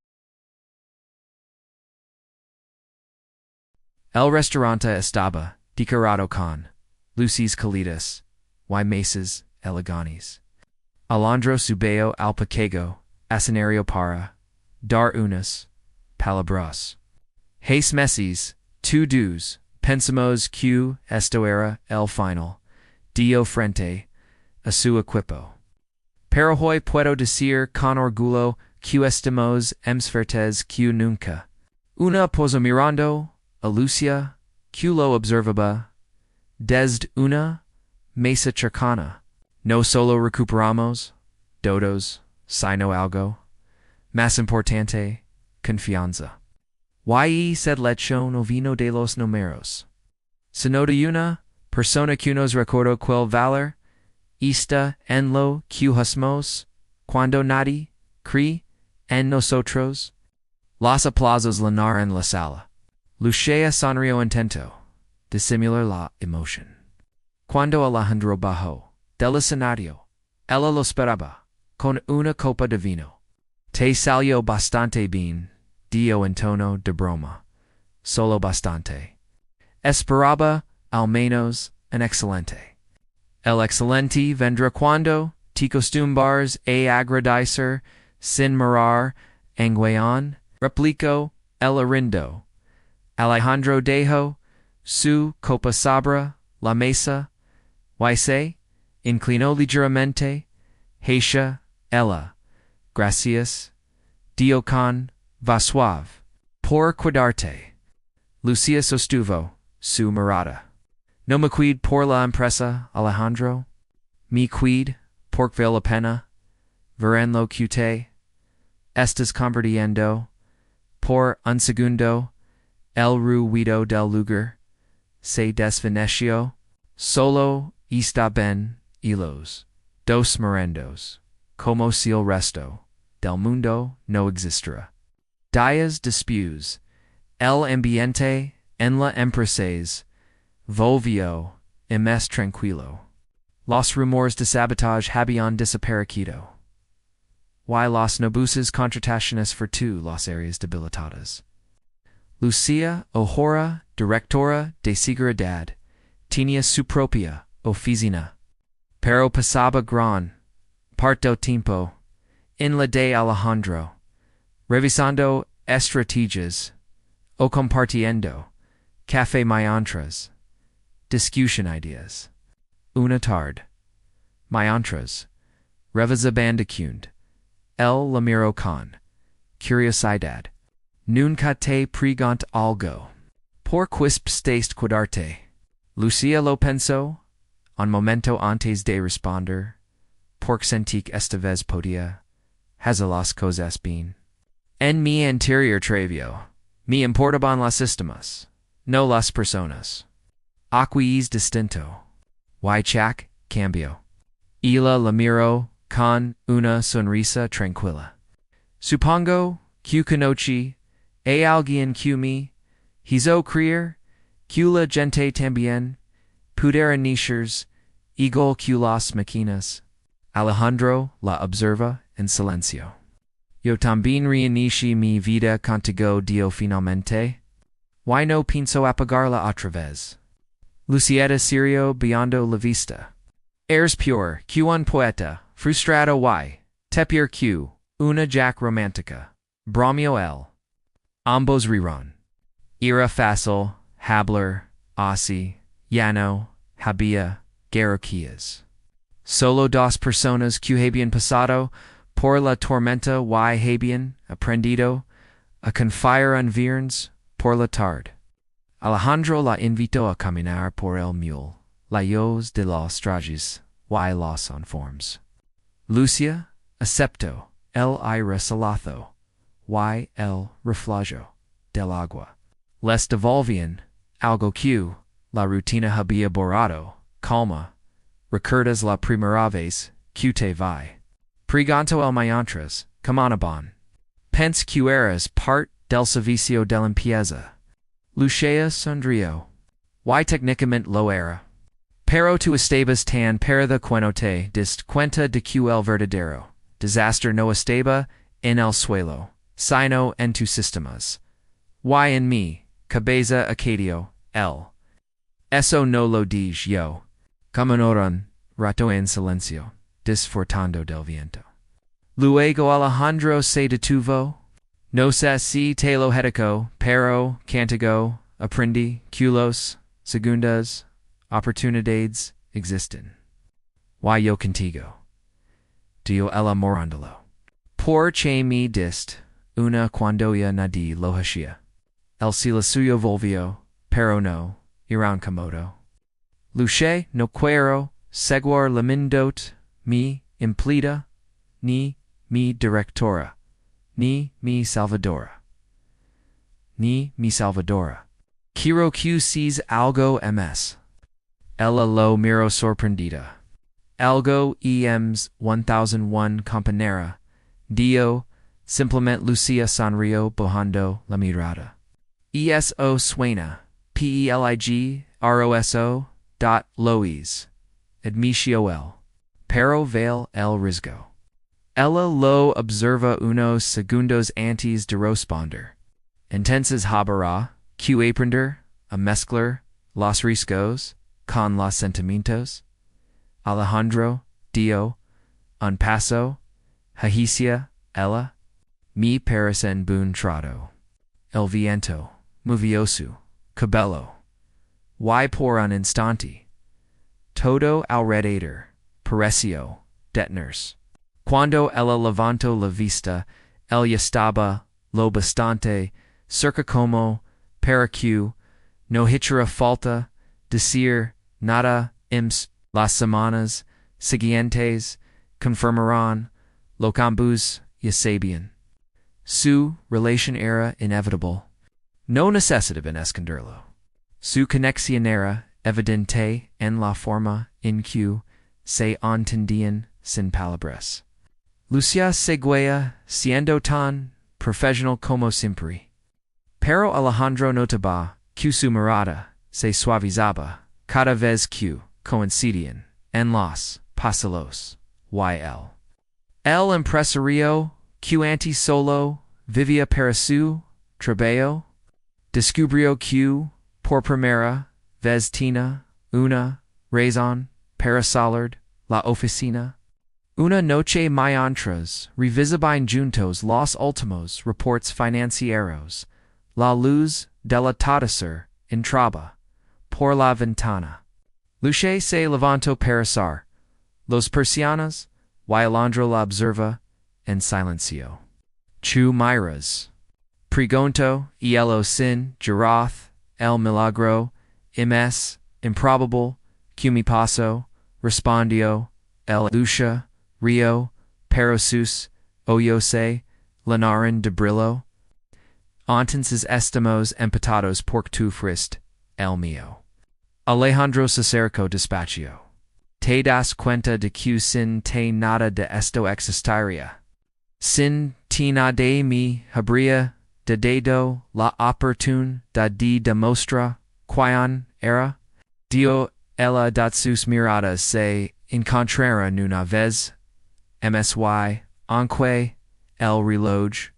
[SPEAKER 2] El restaurante estaba decorado con luces cálidas, y mesas elegantes. Alejandro subió al pequeño escenario para dar unas palabras. 6 meses, todos pensamos que esto era el final. Dio frente a su equipo. Pero hoy puedo decir con orgullo que estamos más fuertes que nunca. Una posó mirando a Lucía, que lo observaba desde una mesa cercana. No solo recuperamos todos, sino algo más importante: confianza. Y se lechón o vino de los números. Sino de una persona que nos recordó quel valor está en lo que hacemos cuando nadie cree en nosotros. Los aplausos llenaron en la sala. Lucía sonrió intento disimular la emoción. Cuando Alejandro bajó del escenario, ella lo esperaba con una copa de vino. Te salió bastante bien, dio en tono de broma. Solo bastante. Esperaba, al menos, un excelente. El excelente vendrá cuando te acostumbres a agradecer sin mirar en guión, replicó el arindo. Alejandro dejó su copa sobre la mesa y se inclinó ligeramente hacia ella. Gracias, dio con voz suave. Por cuidarte. Lucía sostuvo su mirada. No me cuid por la empresa, Alejandro. Me cuid porque vale la pena ver en lo que te estás convirtiendo. Por un segundo, el ruido del lugar se desvaneció. Solo está bien y los dos mirandos, como si el resto del mundo no existiera. Días después, el ambiente en la empresa volvió más tranquilo. Los rumores de sabotaje habían desaparecido. Y las nuevas contrataciones fortu las áreas debilitadas. Lucía, ahora directora de seguridad, tenía su propia oficina. Pero pasaba gran parte del tiempo En la de Alejandro. Revisando estrategias. O compartiendo. Café Mayantras. Discussion ideas. Una tarde. Mayantras. Revisabandacund. El Lamiro con. Curiosidad. Nunca te pregant algo. Por quisp staste quedarte. Lucia lo pensó. Un momento antes de responder. Porque sentí que esta vez podía. Hacer las cosas bien. En mi anterior travio. Me importaban las sistemas. No las personas. Aquí es distinto. Chak, cambio. Ila la miro con una sonrisa tranquila. Supongo que conoce a alguien que me hizo creer que la gente también pudiera nichers igual que las máquinas. Alejandro la observa en silencio. Yo también reinici mi vida contigo dio finalmente. Why no pienso apagarla otra vez? Lucieta Sirio viando la vista. Eres pure, que un poeta, frustrado y, tepir que, una jack romántica. Bromio el. Ambos riron. Era fácil, hablar, así, llano, había, garroquillas. Solo dos personas que habían pasado por la tormenta y habían aprendido a confiar en viernes por la tarde. Alejandro la invitó a caminar por el mule, lejos de los trajes y los uniformes. Lucia aceptó el aire salado y el reflejo del agua. Les devolvían algo que la rutina había borrado. Calma, recuerdas la primera vez que te vi. Pregunto el Mayantras, Camanaban. Pense que eras part del servicio de limpieza. Lucia sonrió. Y técnicamente lo era. Pero tu estabas tan perdida cuando te diste cuenta de que el verdadero desastre no estaba en el suelo, sino en tus sistemas. Y en mi cabeza acadio, el. Eso no lo dije yo. Caminaron rato en silencio, disfrutando del viento. Luego Alejandro se detuvo. No sé si te lo hedico, pero cantigo, aprendí, culos, segundas, oportunidades existen. Y yo contigo. Dio ella morándolo. Por che me dist, una cuando ya nadie lo hacía. El silencio volvió, pero no, irán comodo. Luce no quiero seguir la mindot, mi implida, ni mi directora, ni mi salvadora. Ni mi salvadora. Quiero que seas algo ms. Ella lo miro sorprendida. Algo ems 1001 compañera. Dio, simplemente Lucia sonrió bajando la mirada. Eso suena, peligroso, Lois. Admitio el. Pero vale el riesgo. Ella lo observa unos segundos antes de responder. Entonces habrá que aprender a mezclar los riesgos con los sentimientos. Alejandro dio un paso hacia ella. Me parecen buen trato. El viento, movioso, cabello. Y por un instante. Todo alrededor pareció detenerse. Cuando ella levantó la vista, ella estaba lo bastante cerca como para que no hiciera falta decir nada. Las semanas siguientes confirmarán lo que ambos ya sabían. Su relación era inevitable. No necesitaban esconderlo. Su conexión era evidente en la forma en que se entendían sin palabras. Lucia seguía siendo tan profesional como siempre. Pero Alejandro notaba que su mirada se suavizaba cada vez que coincidían en los pasos y el empresario que antes solo vivía para su trabajo descubrió que por primera vez tenía una razón para salir la oficina. Una noche mientras revisabine juntos los últimos reports financieros, la luz del atardecer entraba por la ventana. Luce se levantó para zar los persianas, y Alejandro la observa en silencio. Chu miras. Pregunto, hielo sin, Girath, el milagro, ms, improbable, cumi paso, respondió, el lucia, rio, perosus, oyose, lenarin de brillo. Entonces estamos empatados por tu frist, el mío. Alejandro se acercó despacio. Te das cuenta de que sin te nada de esto existiría. Sin ti nada de mi habría de dado la oportunidad de demostrar quién era. Dio ella dat sus miradas se encontraron una vez. MSY, aunque el reloj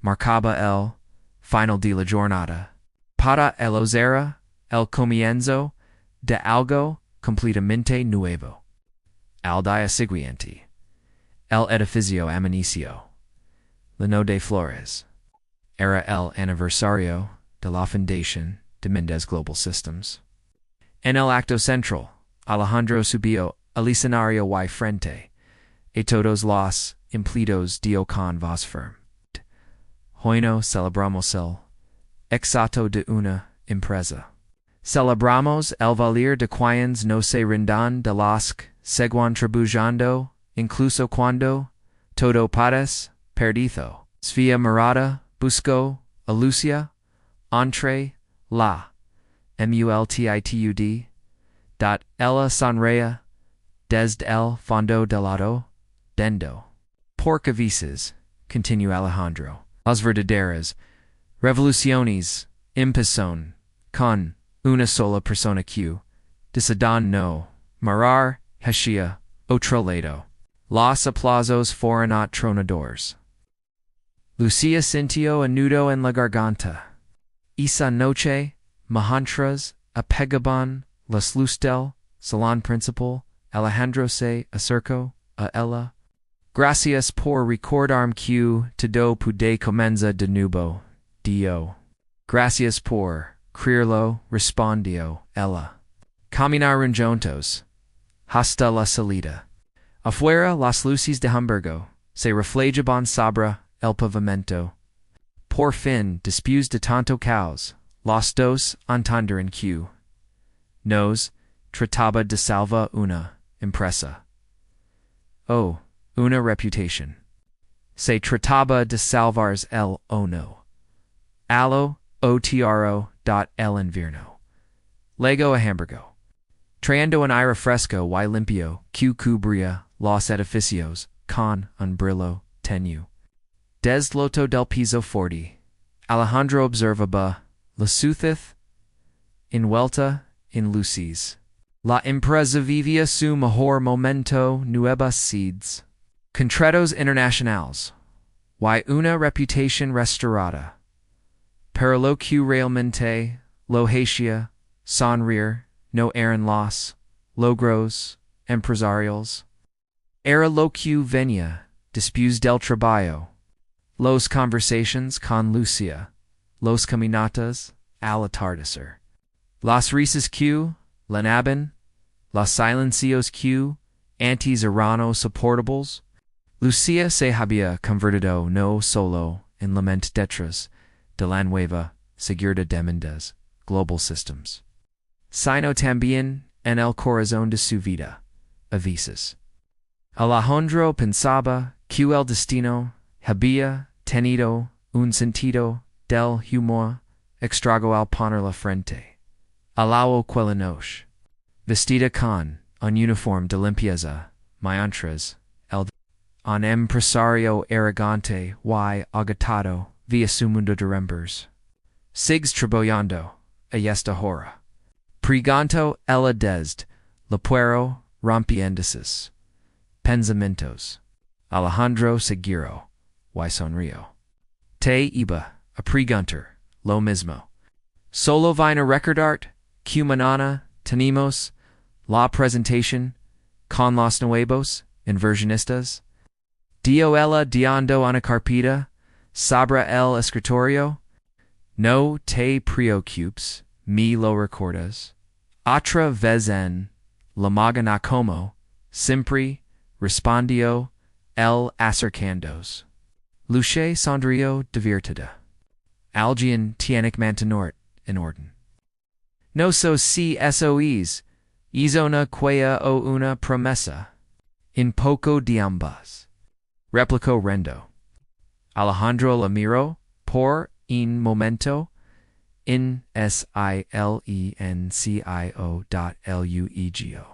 [SPEAKER 2] marcaba el final de la jornada. Para ellos era el comienzo de algo completamente nuevo. Al día siguiente, el edificio amaneció lleno de flores. Era el aniversario de la fundación de Mendez Global Systems. En el acto central, Alejandro subió al escenario y frente a todos los empleados dio con voz firme. Hoy no celebramos el éxito de una empresa. Celebramos el valer de quienes no se rindan de los que seguan trabajando, incluso cuando todo parece perdido. Sofía Mirada buscó a Lucia entre la multitud. Ella sonreía desde el fondo del lado, dendo. Porque veces, continuó Alejandro, las verdaderas revoluciones empiezan con una sola persona que decide no mirar hacia otro lado. Los aplausos fueron atronadores. Lucia sintió un nudo en la garganta. Esa noche, mientras apegaban las luces del salón principal, Alejandro se acercó a ella. Gracias por recordarme que todo puede comenzar de nuevo, Dio. Gracias por creerlo, respondió ella. Caminaron juntos hasta la salida. Afuera, las luces de Hamburgo se reflejaban sobre el pavimento. Por fin, después de tanto caos, los dos entendieron que nos trataba de salvar una empresa. Oh, una reputación. Se trataba de salvar el no. Allo otro el invierno. Lego a Hamburgo. Traendo un aire fresco y limpio que cubría los edificios con un brillo tenue. Des loto del piso forte, Alejandro observaba la ciudad envuelta en luces. La empresa vivía su mejor momento, nuevas seeds. Contratos internacionales. Y una reputación restaurada. Pero lo que realmente lo hacía sonreír no eran los logros empresariales. Era lo que venía después del trabajo. Los conversations con Lucia, los caminatas al atardecer. Las risas que lenaban, los silencios que antes eran soportables. Lucia se había convertido no solo en la mente detrás de la nueva seguridad de Mendez Global Systems, sino también en el corazón de su vida, a veces. Alejandro pensaba que el destino había tenido un sentido del humor extrago al poner la frente. Alao aquella noche, vestida con un uniforme de limpieza, mientras un empresario arrogante y agotado via su mundo de rembers. Sigues trabajando a esta hora. Pregunto ella desde la puero rompiéndose. Pensamientos. Alejandro Seguiro, y sonrió. Te iba a preguntar lo mismo. Solo vine a recordar que mañana tenemos la presentación con los nuevos Inversionistas. Dio ella diando anacarpida, sabra el escritorio. No te preocupes, mi lo recordas. Otra vez en la magana como, siempre respondió el acercandos. Luce sonrió divertida. Algian tienic mantenort in orden. No so si soes, izona quea o una promesa. In poco de ambas. Replicó Rendo. Alejandro la miró por un momento in silencio.luego.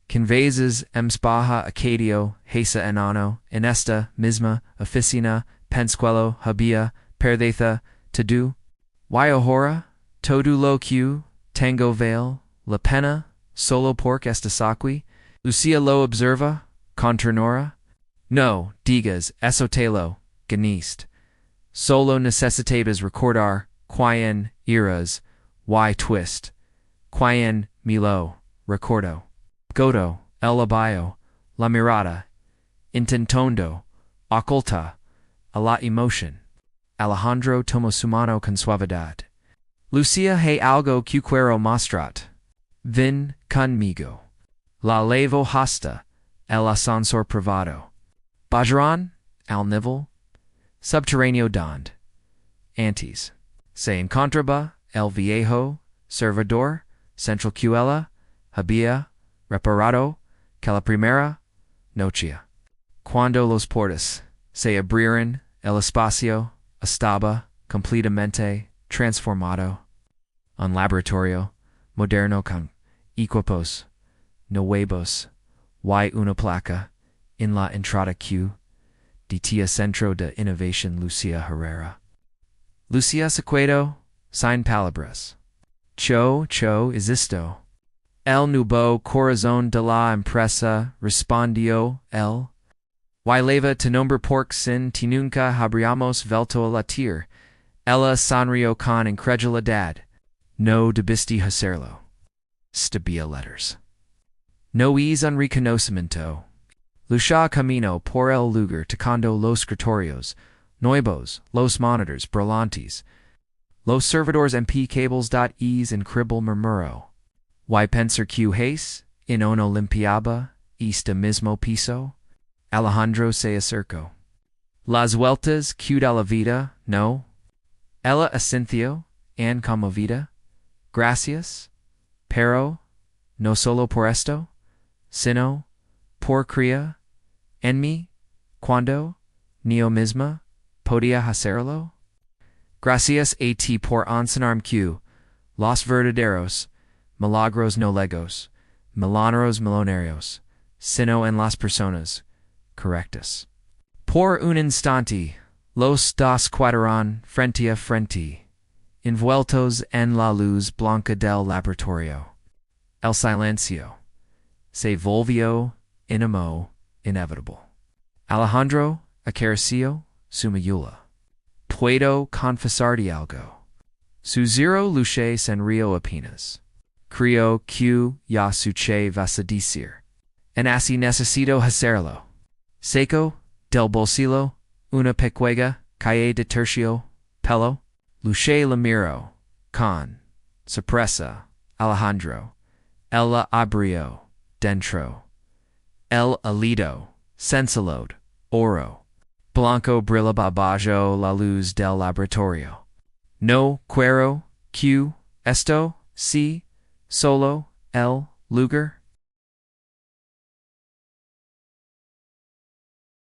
[SPEAKER 2] Conveses emspaja acadio, hesa enano, en esta misma oficina, pensquelo había perdeza, tedu, y ahora, todo lo que tengo vale, la pena, solo porque esta saqui, Lucia lo observa, con ternura. No, digas, eso te lo, ganiste. Solo necesitabas recordar, quien eras, y twist, quien me lo, recordo. Godo, el abayo, la mirada, intentando, oculta, a la emoción. Alejandro tomó su mano con suavidad. Lucia hay algo que quiero mostrat. Ven conmigo. La levo hasta el ascensor privado. Bajaron al nivel subterráneo donde antes se encontraba el viejo servidor central que ella había reparado que la primera noche. Cuando los portas se abrieron, el espacio estaba completamente transformado. Un laboratorio moderno con equipos nuevos y una placa en la entrada que decía Centro de Innovación Lucia Herrera. Lucia se quedó sin palabras. Cho existo. El nuevo corazón de la empresa, respondió él. Y leva tu nombre porque sin ti nunca habríamos vuelto a latir. Ella sonrió con incredulidad. No debiste hacerlo. Stabia letters. No es un reconocimiento. Lucia camino por el lugar tocando los escritorios, nuevos, los monitors brillantes, los servidores MP cables. Es increíble murmuró. Y pensar que hace, en una limpiaba, este mismo piso? Alejandro se acercó. Las vueltas que da la vida, no. Ella asintió, and conmovida. Gracias. Pero, no solo por esto, sino, por creer en mí, cuando, yo misma, podía hacerlo. Gracias a ti por enseñarme que, los verdaderos, milagros no legos, milagros millonarios, sino en las personas correctas. Por un instante, los dos quedaron frente a frente, envueltos en la luz blanca del laboratorio. El silencio se volvió inevitable. Alejandro acarició su mayula. Puedo confesarte algo. Su zero luce sonrió apenas. Creo que ya suche vas a decir. En así necesito hacerlo. Seco, del bolsillo, una pequeña calle de tercio, pelo. Luce la miró, con sorpresa, Alejandro. Ella abrió, dentro. El alido, sensalod, oro. Blanco brillaba bajo la luz del laboratorio. No quiero que esto, si, solo, el lugar.